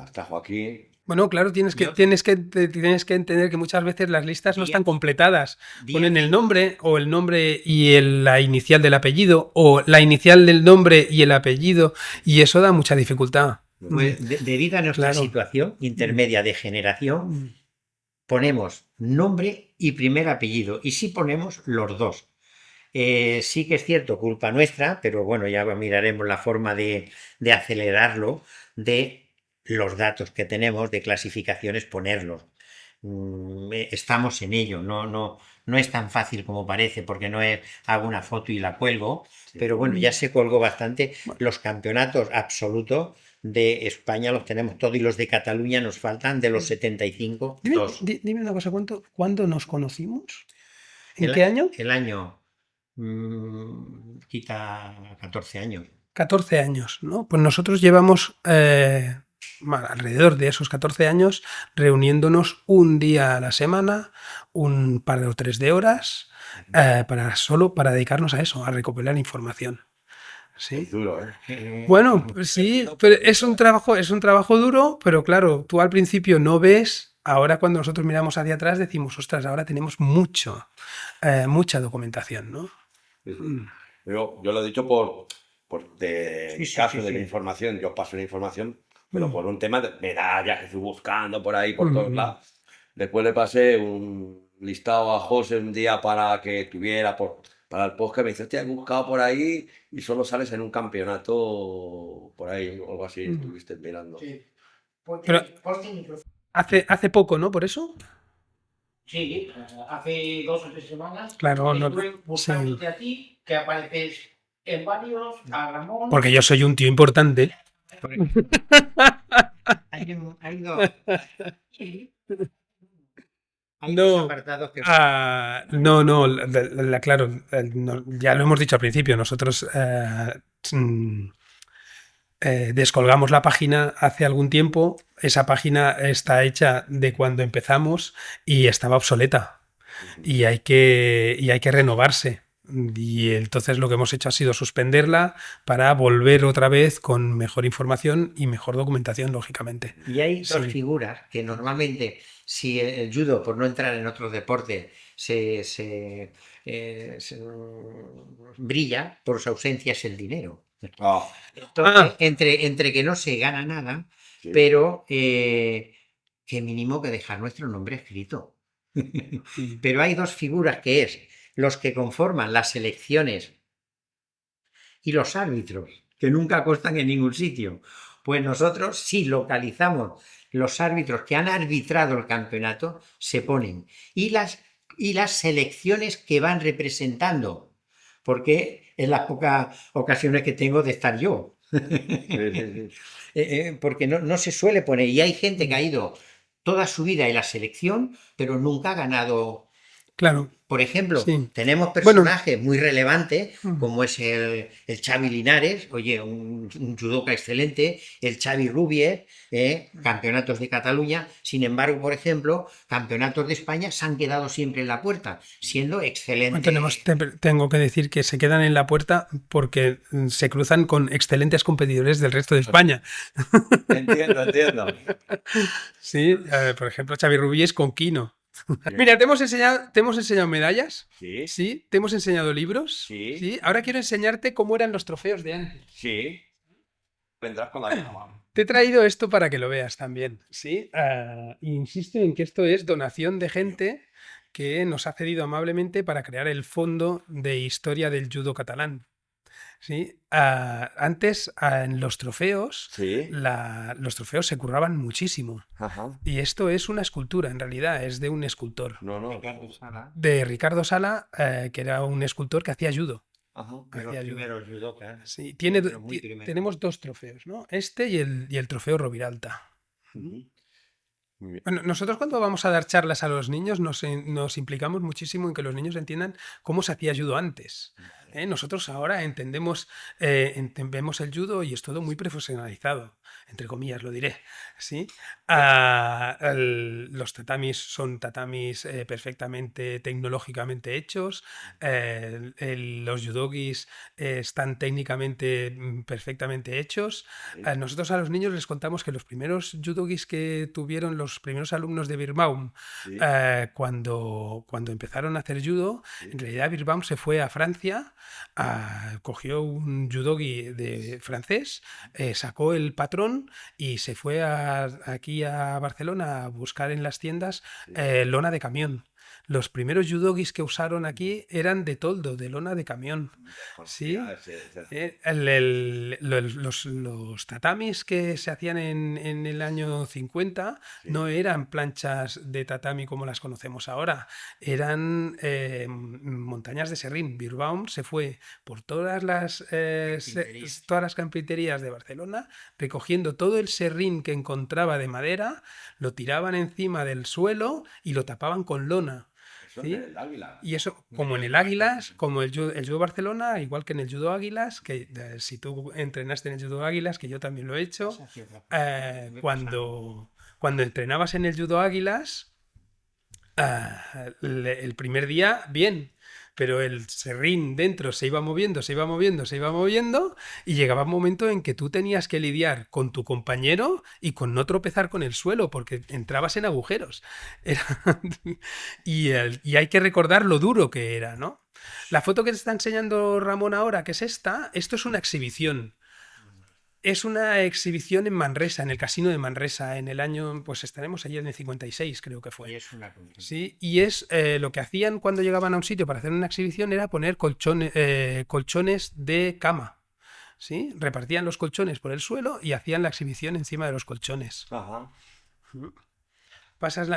Está Joaquín. Bueno, claro, tienes que entender que muchas veces las listas no están completadas. Ponen el nombre o el nombre y la inicial del apellido o la inicial del nombre y el apellido, y eso da mucha dificultad. Pues, debido a nuestra Claro. situación intermedia de generación, ponemos nombre y primer apellido, y sí ponemos los dos. Sí que es cierto, culpa nuestra, pero bueno, ya miraremos la forma de acelerarlo, de los datos que tenemos de clasificaciones, ponerlos. Estamos en ello, no es tan fácil como parece, porque no es hago una foto y la cuelgo, pero bueno, ya se colgó bastante. Los campeonatos absolutos de España los tenemos todos, y los de Cataluña nos faltan, de los 75, dos. Dime una cosa, ¿cuándo nos conocimos? ¿En qué año? El año quita 14 años. 14 años, ¿no? Pues nosotros llevamos alrededor de esos 14 años reuniéndonos un día a la semana, un par o 3 de horas, solo para dedicarnos a eso, a recopilar información. ¿Sí? Es duro, Bueno, pues sí, pero es un trabajo duro, pero claro, tú al principio no ves, ahora cuando nosotros miramos hacia atrás decimos, ostras, ahora tenemos mucha documentación, ¿no? Yo lo he dicho por caso de sí. mi información. Yo paso la información, pero por un tema de medallas que fui buscando por ahí, por todos lados. Después le pasé un listado a José un día para que tuviera para el podcast. Me dice, hostia, he buscado por ahí y solo sales en un campeonato por ahí o algo así. Estuviste mirando. Sí. Pero- Hace poco, ¿no? ¿Por eso? Sí, hace 2 o 3 semanas. Claro, Estuve buscándote sí. a ti, que apareces en varios, a Ramón. Porque yo soy un tío importante. Hay No. dos apartados que... Claro, ya lo hemos dicho al principio, nosotros descolgamos la página hace algún tiempo. Esa página está hecha de cuando empezamos y estaba obsoleta y hay que renovarse. Y entonces lo que hemos hecho ha sido suspenderla para volver otra vez con mejor información y mejor documentación, lógicamente. Y hay dos Sí. figuras que normalmente, si el judo, por no entrar en otros deportes, se brilla, por su ausencia es el dinero. Entonces, entre que no se gana nada, Sí. pero que mínimo que dejar nuestro nombre escrito. Pero hay dos figuras, que es los que conforman las selecciones y los árbitros, que nunca constan en ningún sitio. Pues nosotros, si localizamos los árbitros que han arbitrado el campeonato, se ponen. Y las selecciones que van representando, porque es las pocas ocasiones que tengo de estar yo. Porque no se suele poner. Y hay gente que ha ido toda su vida en la selección, pero nunca ha ganado. Claro. Por ejemplo, Sí. tenemos personajes muy relevantes, como es el Xavi Linares, oye, un judoka excelente, el Xavi Rubier, campeonatos de Cataluña. Sin embargo, por ejemplo, campeonatos de España se han quedado siempre en la puerta, siendo excelentes. Tengo que decir que se quedan en la puerta porque se cruzan con excelentes competidores del resto de España. Entiendo. Sí, por ejemplo, Xavi Rubies con Kino. Mira, ¿te hemos enseñado medallas? Sí. Sí. ¿Te hemos enseñado libros? Sí. Sí. Ahora quiero enseñarte cómo eran los trofeos de antes. Sí. Vendrás con la misma. Te he traído esto para que lo veas también, ¿sí? Insisto en que esto es donación de gente que nos ha cedido amablemente para crear el Fondo de Historia del Judo Catalán. ¿Sí? Antes, en los trofeos, Sí. los trofeos se curraban muchísimo. Ajá. Y esto es una escultura, en realidad, es de un escultor. No, no. Ricardo Sala, De Ricardo Sala, que era un escultor que hacía judo. Ajá. de los Hacía judo. primeros judokas. Sí, Pero muy primeros. tenemos dos trofeos, ¿no? Este y el trofeo Roviralta. Ujú. Muy bien. Bueno, nosotros cuando vamos a dar charlas a los niños nos implicamos muchísimo en que los niños entiendan cómo se hacía judo antes. Nosotros ahora entendemos el judo y es todo muy profesionalizado, entre comillas lo diré. ¿Sí? Los tatamis son tatamis perfectamente tecnológicamente hechos, los judogis están técnicamente perfectamente hechos. Nosotros a los niños les contamos que los primeros judogis que tuvieron los primeros alumnos de Birbaum, Sí. cuando empezaron a hacer judo, en realidad Birbaum se fue a Francia, cogió un judogi de francés, sacó el patrón y se fue aquí a Barcelona a buscar en las tiendas lona de camión. Los primeros judogis que usaron aquí eran de toldo, de lona de camión. ¿Sí? Los tatamis que se hacían en el año 50 Sí. no eran planchas de tatami como las conocemos ahora, eran montañas de serrín. Birbaum se fue por todas las carpinterías de Barcelona, recogiendo todo el serrín que encontraba de madera, lo tiraban encima del suelo y lo tapaban con lona. Eso ¿Sí? es el Águila. Y eso, como en el Águilas, como el judo Barcelona, igual que en el judo Águilas, que si tú entrenaste en el judo Águilas, que yo también lo he hecho, cuando entrenabas en el judo Águilas, el primer día, bien, pero el serrín dentro se iba moviendo, se iba moviendo, se iba moviendo, y llegaba un momento en que tú tenías que lidiar con tu compañero y con no tropezar con el suelo, porque entrabas en agujeros. Y hay que recordar lo duro que era, ¿no? La foto que te está enseñando Ramón ahora, que es esto es una exhibición. Es una exhibición en Manresa, en el casino de Manresa, en el año, pues estaremos allí en el 56, creo que Y fue. es una cosa. Sí, y es lo que hacían cuando llegaban a un sitio para hacer una exhibición era poner colchones de cama. ¿Sí? Repartían los colchones por el suelo y hacían la exhibición encima de los colchones. Ajá.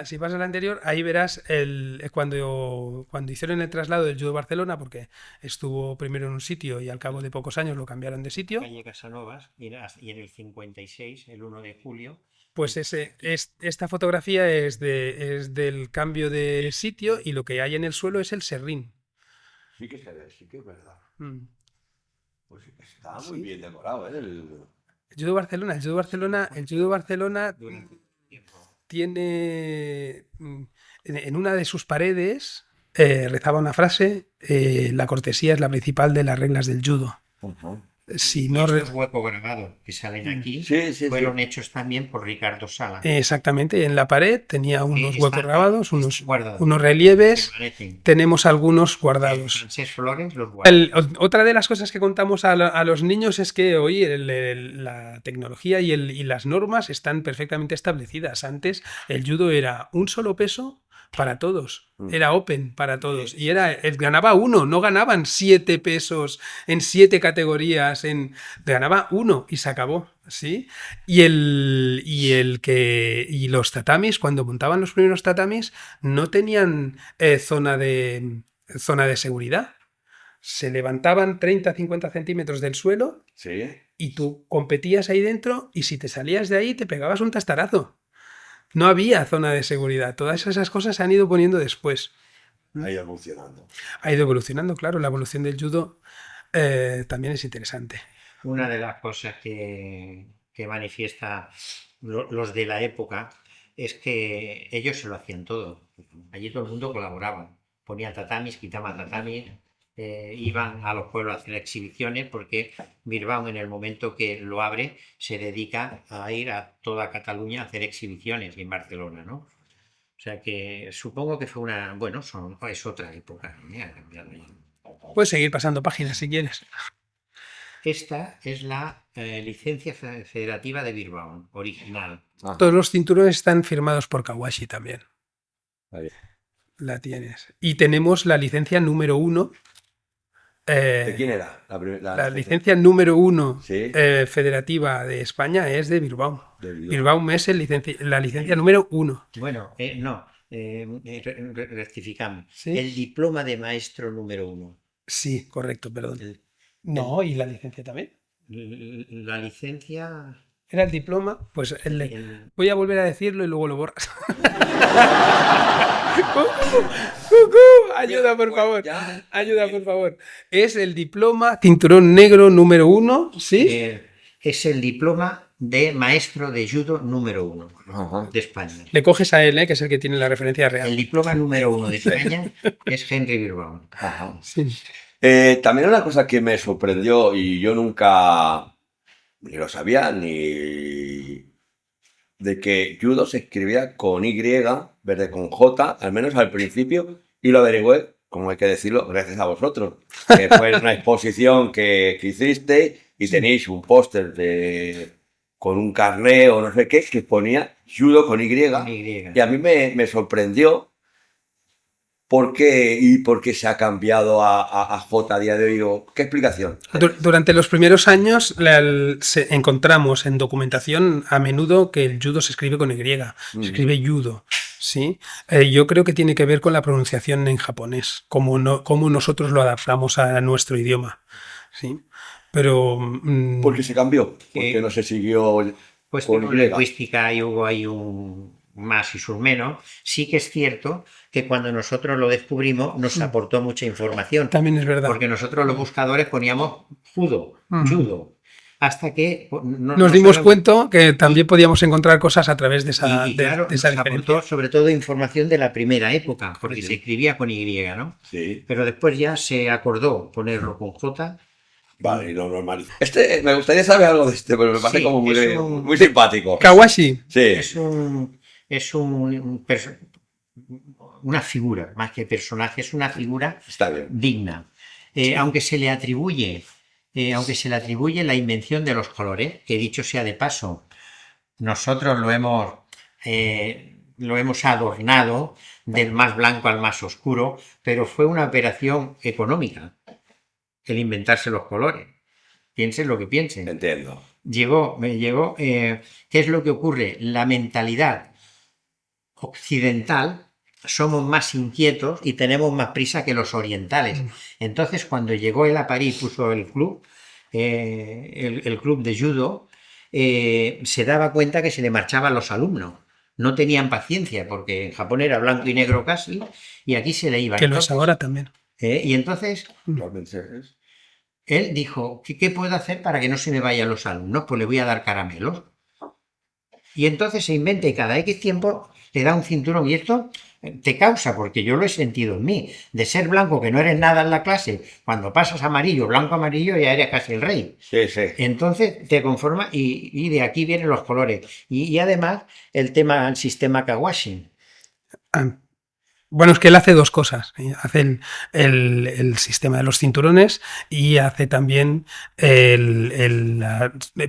Si pasas la anterior, ahí verás cuando hicieron el traslado del judo Barcelona, porque estuvo primero en un sitio y al cabo de pocos años lo cambiaron de sitio. Calle Casanovas, y en el 56, el 1 de julio. Pues esta fotografía es del cambio de sitio y lo que hay en el suelo es el serrín. Sí que se ve, sí que es verdad. Mm. Pues está muy bien decorado, ¿eh? El judo Barcelona, el judo Barcelona Durante tiempo. tiene en una de sus paredes rezaba una frase: la cortesía es la principal de las reglas del judo. Ajá. Si Y no estos huecos grabados que salen aquí Sí. fueron hechos también por Ricardo Sala. Exactamente, en la pared tenía unos huecos grabados, unos guardados. relieves. Permanecen. Tenemos algunos guardados. Francés Flores los guarda. Otra de las cosas que contamos a los niños es que hoy la tecnología y las normas están perfectamente establecidas. Antes el judo era un solo peso para todos, era open para todos, y ganaba uno, no ganaban 7 pesos en 7 categorías, ganaba uno y se acabó, ¿sí? Y los tatamis, cuando montaban los primeros tatamis, no tenían zona de seguridad. Se levantaban 30-50 centímetros del suelo, Sí. y tú competías ahí dentro, y si te salías de ahí te pegabas un tastarazo. No había zona de seguridad. Todas esas cosas se han ido poniendo después. Ha ido evolucionando. Ha ido evolucionando, claro. La evolución del judo también es interesante. Una de las cosas que manifiesta los de la época es que ellos se lo hacían todo. Allí todo el mundo colaboraba. Ponían tatamis, quitaban tatamis, iban a los pueblos a hacer exhibiciones, porque Birbaum, en el momento que lo abre, se dedica a ir a toda Cataluña a hacer exhibiciones, y en Barcelona, ¿no? O sea que supongo que fue es otra época, ¿no? Ha cambiado ya. Puedes seguir pasando páginas si quieres. Esta es la licencia federativa de Bilbao, original. Ajá. Todos los cinturones están firmados por Kawashi también. Está bien. La tienes. Y tenemos la licencia número 1. ¿De quién era? La licencia número 1 Sí. federativa de España es de Bilbao. De Bilbao. Bilbao es la licencia número 1. Bueno, no, rectificamos. ¿Sí? El diploma de maestro número 1. Sí, correcto, perdón. El- No, ¿y la licencia también? La licencia... ¿Era el diploma? Pues voy a volver a decirlo y luego lo borras. ¡Cucú! Ayuda, por favor. Ya. Ayuda, por favor. Es el diploma cinturón negro número 1, ¿sí? Es el diploma de maestro de judo número 1 Ajá. de España. Le coges a él, que es el que tiene la referencia El real. diploma número 1 de España es Henry Bilbao. Ajá. Sí. También una cosa que me sorprendió y yo nunca ni lo sabía ni de que judo se escribía con Y, verde con J, al menos al principio, y lo averigüé, como hay que decirlo, gracias a vosotros, que fue una exposición que hiciste y tenéis un póster con un carné o no sé qué que ponía judo con Y, Con Y. y a mí me sorprendió. ¿Por qué se ha cambiado a J a día de hoy? ¿Qué explicación? Durante los primeros años encontramos en documentación a menudo que el judo se escribe con Y, se escribe judo. ¿Sí? Yo creo que tiene que ver con la pronunciación en japonés, cómo nosotros lo adaptamos a nuestro idioma. ¿Sí? Pero... ¿Por qué se cambió? ¿Por qué no se siguió Pues con en Y? lingüística y hubo ahí un más y sus menos. Sí que es cierto que cuando nosotros lo descubrimos nos aportó mucha información. También es verdad. Porque nosotros los buscadores poníamos judo, hasta que nos dimos cuenta que también podíamos encontrar cosas a través de esa, claro, de esa nos diferencia. aportó sobre todo información de la primera época, porque Sí. se escribía con Y, ¿no? Sí. Pero después ya se acordó ponerlo con J. Vale, y lo normalizó. Me gustaría saber algo de este, pero me parece Sí, como muy, es un- muy simpático. Kawashi. Sí. Una figura, más que personaje, es una figura Está bien. digna. Aunque se le atribuye la invención de los colores, que dicho sea de paso, nosotros lo hemos adornado del más blanco al más oscuro, pero fue una operación económica el inventarse los colores. Piensen lo que piensen. Entiendo. ¿Qué es lo que ocurre? La mentalidad occidental somos más inquietos y tenemos más prisa que los orientales. Entonces, cuando llegó él a París, puso el club, el club de judo, se daba cuenta que se le marchaban los alumnos. No tenían paciencia, porque en Japón era blanco y negro casi, y aquí se le iba. Que lo es ahora también. Y entonces Realmente es. él dijo, ¿qué puedo hacer para que no se me vayan los alumnos? Pues le voy a dar caramelos. Y entonces se inventa y cada X tiempo te da un cinturón. Y esto te causa, porque yo lo he sentido en mí, de ser blanco, que no eres nada en la clase, cuando pasas amarillo, blanco, amarillo, ya eres casi el rey. Sí, sí. Entonces te conforma y de aquí vienen los colores. Y además el sistema Kawashi. Bueno, es que él hace dos cosas. Hace el sistema de los cinturones y hace también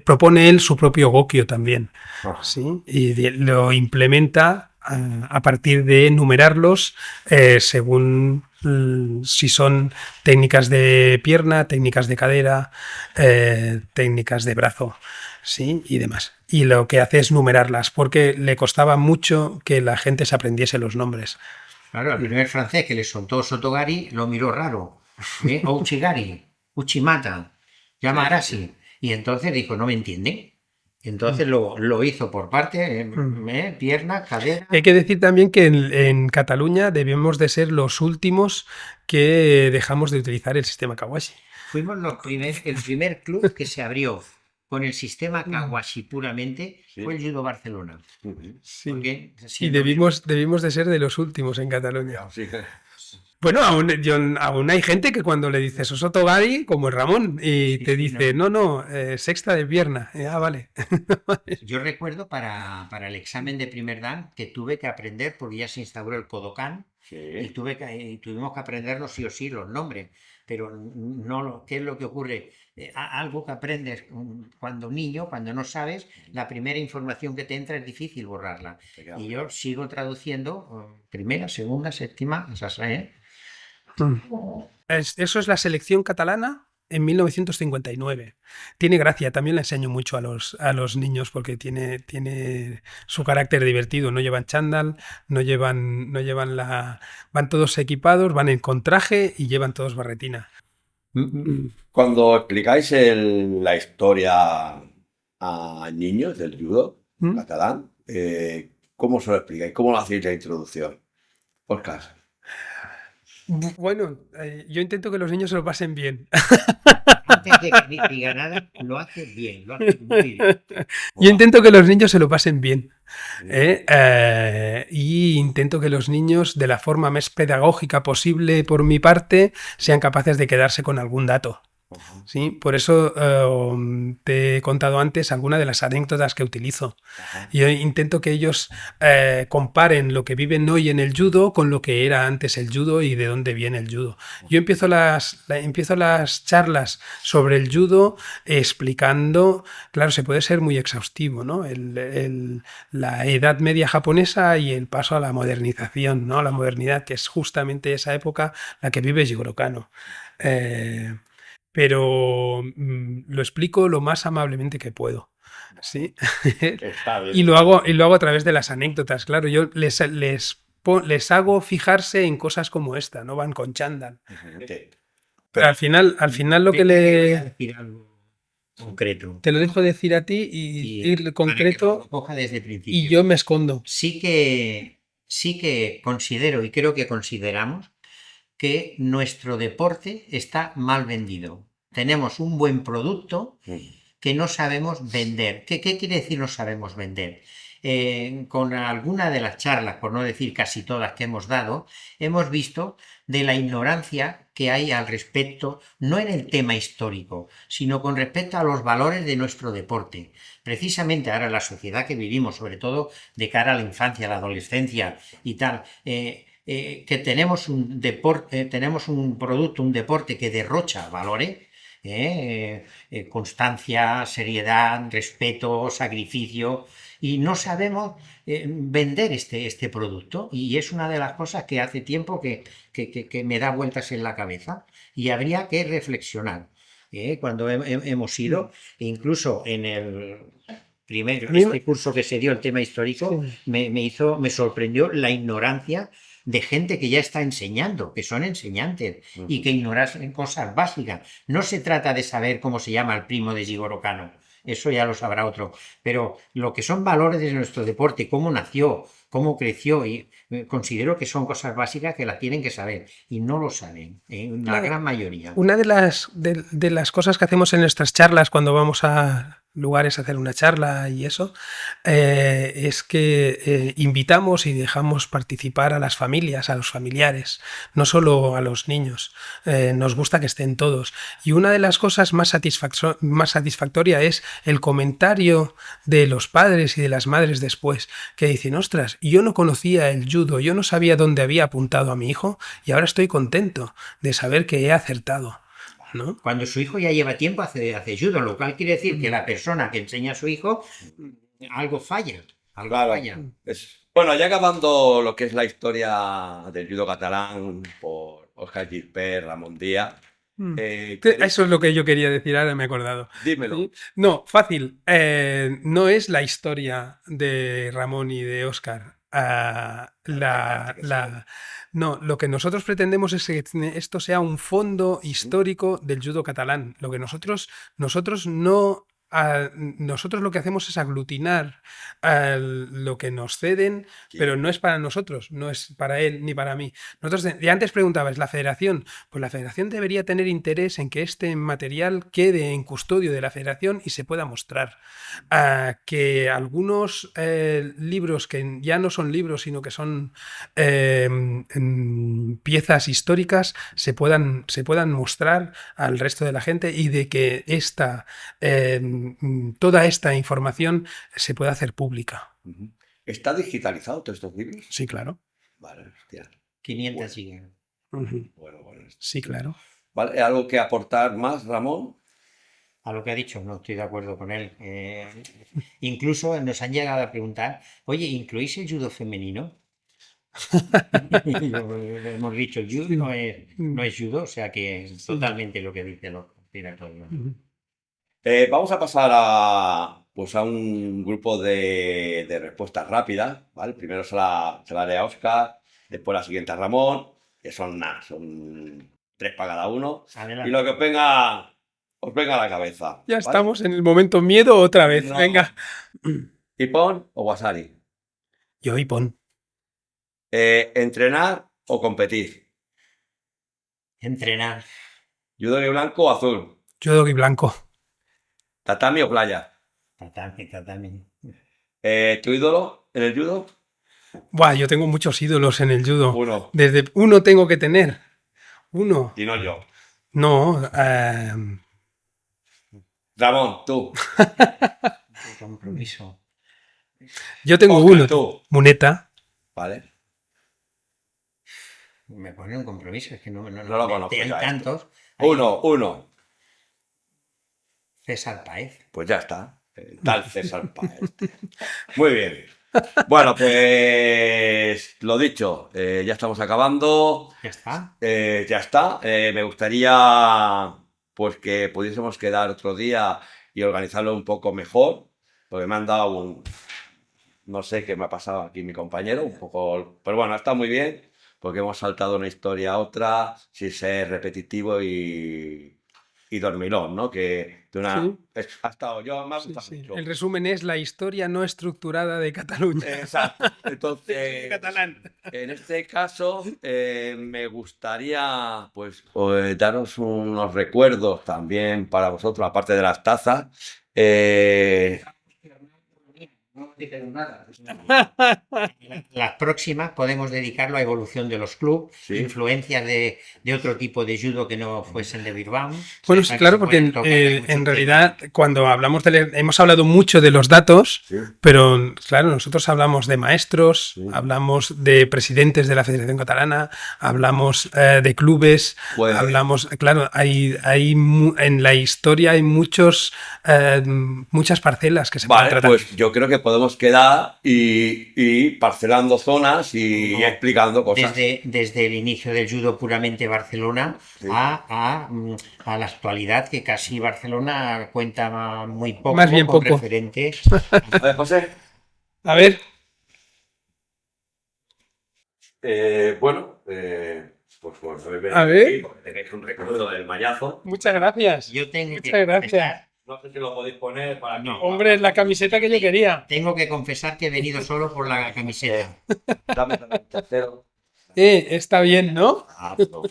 propone él su propio Gokyo también. ¿Sí? Y lo implementa a partir de numerarlos según si son técnicas de pierna, técnicas de cadera, técnicas de brazo, ¿sí? Y demás. Y lo que hace es numerarlas porque le costaba mucho que la gente se aprendiese los nombres. Claro, el primer francés que le soltó Sotogari lo miró raro. Ouchigari, Uchimata, Yamarasi. Y entonces dijo, no me entiende. Entonces lo hizo por parte, pierna, cadera. Hay que decir también que en Cataluña debemos de ser los últimos que dejamos de utilizar el sistema Kawashi. Fuimos el primer club que se abrió con el sistema Kawashi puramente, fue el Judo Barcelona. Sí. Porque, Y debimos de ser de los últimos en Cataluña. Sí. Bueno, aún hay gente que cuando le dices Sotogari, como el Ramón, y te dice, no, sexta de pierna. Vale. Yo recuerdo para el examen de primer dan que tuve que aprender, porque ya se instauró el Kodokan, Sí. y tuvimos que aprendernos sí o sí los nombres. pero ¿qué es lo que ocurre? Algo que aprendes cuando niño, cuando no sabes, la primera información que te entra es difícil borrarla. Y yo sigo traduciendo primera, segunda, séptima, esas, Eso es la selección catalana en 1959. Tiene gracia, también la enseño mucho a los niños porque tiene su carácter divertido. No llevan chándal, van todos equipados, van con traje y llevan todos barretina. Cuando explicáis la historia a niños del judo catalán, ¿cómo se lo explicáis? ¿Cómo lo hacéis la introducción? Óscar. Bueno, yo intento que los niños se lo pasen bien. Antes de que diga nada, lo hace bien, lo hace muy bien. Yo intento que los niños se lo pasen bien. Y intento que los niños, de la forma más pedagógica posible por mi parte, sean capaces de quedarse con algún dato. ¿Sí? Por eso te he contado antes algunas de las anécdotas que utilizo. Yo intento que ellos comparen lo que viven hoy en el judo con lo que era antes el judo y de dónde viene el judo. Yo empiezo las charlas sobre el judo explicando, claro, se puede ser muy exhaustivo, ¿no? La edad media japonesa y el paso a la modernización, ¿no? La modernidad, que es justamente esa época la que vive Jigoro Kano. Pero lo explico lo más amablemente que puedo. ¿Sí? Y lo hago a través de las anécdotas. Claro, yo les hago fijarse en cosas como esta, no van con chándal. Pero al final lo que decir algo concreto. Te lo dejo decir a ti y ir concreto que lo coja desde el principio. Y yo me escondo. Sí que considero y creo que consideramos que nuestro deporte está mal vendido. Tenemos un buen producto que no sabemos vender. ¿Qué quiere decir no sabemos vender? Con alguna de las charlas, por no decir casi todas que hemos dado, hemos visto de la ignorancia que hay al respecto, no en el tema histórico, sino con respecto a los valores de nuestro deporte. Precisamente ahora en la sociedad que vivimos, sobre todo de cara a la infancia, a la adolescencia y tal, que tenemos un deporte, tenemos un producto, un deporte que derrocha valores, constancia, seriedad, respeto, sacrificio, y no sabemos vender este producto, y es una de las cosas que hace tiempo que me da vueltas en la cabeza, y habría que reflexionar. Cuando hemos ido, incluso en el este curso que se dio, el tema histórico, sí, me sorprendió la ignorancia de gente que ya está enseñando, que son enseñantes y que ignoran cosas básicas. No se trata de saber cómo se llama el primo de Jigoro Kano, eso ya lo sabrá otro, pero lo que son valores de nuestro deporte, cómo nació, cómo creció, y considero que son cosas básicas que las tienen que saber y no lo saben, la gran mayoría. Una de las cosas que hacemos en nuestras charlas cuando vamos a lugares a hacer una charla y eso, es que invitamos y dejamos participar a las familias, a los familiares, no solo a los niños. Nos gusta que estén todos. Y una de las cosas más satisfactoria es el comentario de los padres y de las madres después, que dicen, ostras, yo no conocía el judo, yo no sabía dónde había apuntado a mi hijo y ahora estoy contento de saber que he acertado, ¿no? Cuando su hijo ya lleva tiempo hace judo, lo cual quiere decir que la persona que enseña a su hijo algo falla. Falla. Bueno, ya acabando lo que es la historia del judo catalán por Óscar Gispert, Ramón Díaz. Eso es lo que yo quería decir, ahora me he acordado. Dímelo. ¿Sí? No, fácil. No es la historia de Ramón y de Óscar. No, lo que nosotros pretendemos es que esto sea un fondo histórico del judo catalán. Lo que nosotros lo que hacemos es aglutinar lo que nos ceden, pero no es para nosotros, no es para él ni para mí. Nosotros, y antes preguntabas, ¿la federación? Pues la federación debería tener interés en que este material quede en custodio de la federación y se pueda mostrar. Que algunos libros que ya no son libros, sino que son piezas históricas, se puedan mostrar al resto de la gente y de que toda esta información se puede hacer pública. ¿Está digitalizado todos estos libros? Sí, claro. Vale, hostia. 500 gigas. Bueno. Sí, claro. ¿Vale? ¿Algo que aportar más, Ramón? A lo que ha dicho, no estoy de acuerdo con él. Incluso nos han llegado a preguntar, oye, ¿incluís el judo femenino? Y hemos dicho, judo no es judo, o sea que es totalmente lo que dice el otro. Vamos a pasar pues a un grupo de respuestas rápidas, ¿vale? Primero se la haré a Óscar, después la siguiente a Ramón, que son 3 para cada uno. Adelante. Y lo que os venga a la cabeza. Ya ¿vale? estamos en el momento miedo otra vez. No. Venga. ¿Ipón o Wasari? Yo, Ipón. ¿Entrenar o competir? Entrenar. ¿Judogi blanco o azul? Judogi blanco. ¿Tatami o playa? Tatami. ¿Tu ídolo en el judo? Buah, yo tengo muchos ídolos en el judo. Uno. Desde uno tengo que tener. Uno. Y no yo. No. Ramón, tú. Qué compromiso. Yo tengo Óscar, uno. tú. Muneta. ¿Vale? Me pone un compromiso, es que no lo conozco hay ya, tantos. Uno. César Páez. Pues ya está. Tal César Páez. Muy bien. Bueno, pues lo dicho, ya estamos acabando. Ya está. Ya está. Me gustaría pues que pudiésemos quedar otro día y organizarlo un poco mejor, porque me han dado no sé qué me ha pasado aquí mi compañero, un poco, pero bueno, está muy bien, porque hemos saltado una historia a otra sin ser repetitivo y dormilón, ¿no? Que de una... Sí. Ha estado yo, me ha Sí, gustado sí. mucho. El resumen es la historia no estructurada de Cataluña. Exacto. Entonces, Catalán. en este caso, me gustaría pues daros unos recuerdos también para vosotros, aparte de las tazas. No dijeron nada. Las próximas podemos dedicarlo a evolución de los clubes, Sí. influencias de otro tipo de judo que no fuesen de Bilbao. Bueno, O sea, que claro, se porque pueden tocar muchos en temas. realidad cuando hablamos hemos hablado mucho de los datos, Sí. pero claro, nosotros hablamos de maestros, Sí. hablamos de presidentes de la Federación Catalana, hablamos de clubes, Pues- hablamos, claro, en la historia hay muchas parcelas que se pueden Vale, tratar. pues yo creo que podemos quedar y parcelando zonas y No. explicando cosas. Desde el inicio del judo puramente Barcelona Sí. a la actualidad, que casi Barcelona cuenta muy poco Más bien con poco. referentes. A ver, José. A ver, Bueno, pues A ver. aquí, porque tenéis un recuerdo del mañazo. muchas gracias. Yo tengo que Muchas gracias. confesar- No sé si lo podéis poner para aquí. No. Hombre, es la camiseta que yo quería. tengo que confesar que he venido solo por la camiseta. Dame el tercero. Está bien, ¿no? Ah, no.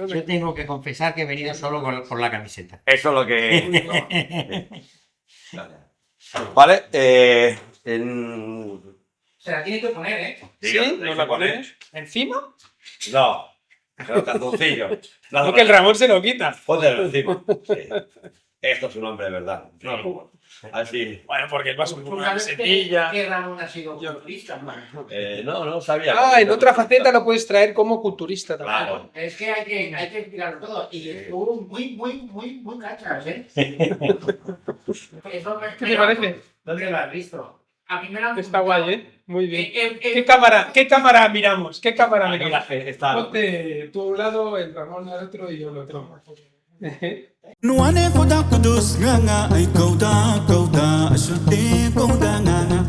Yo tengo que confesar que he venido solo por la camiseta. Eso es lo que... Vale, Se la tiene que poner, ¿eh? ¿Sí? ¿Nos la pones? ¿Encima? No, los calzoncillos. No, que el Ramón se lo quita. Póntelo encima. Sí. Esto es un hombre de verdad. No, así. Bueno, porque el vaso es ¿Tú una sabes camiseta. que Ramón ha sido Yo. futbolista? No sabía. Ah, en otra faceta lo puedes traer como culturista también. Claro. Es que hay que explicarlo todo. Y estuvo muy cachas, ¿eh? ¿Qué te parece? ¿Dónde lo has visto? A mí me lo han Está guay, ¿eh? Muy bien. ¿Qué ¿Qué cámara miramos? ¿Qué cámara Aquí miramos? está. Ponte tú a un lado, el Ramón al otro y yo al otro. Nuane kota kudus nganga ay kauta kauta asute kauta nganga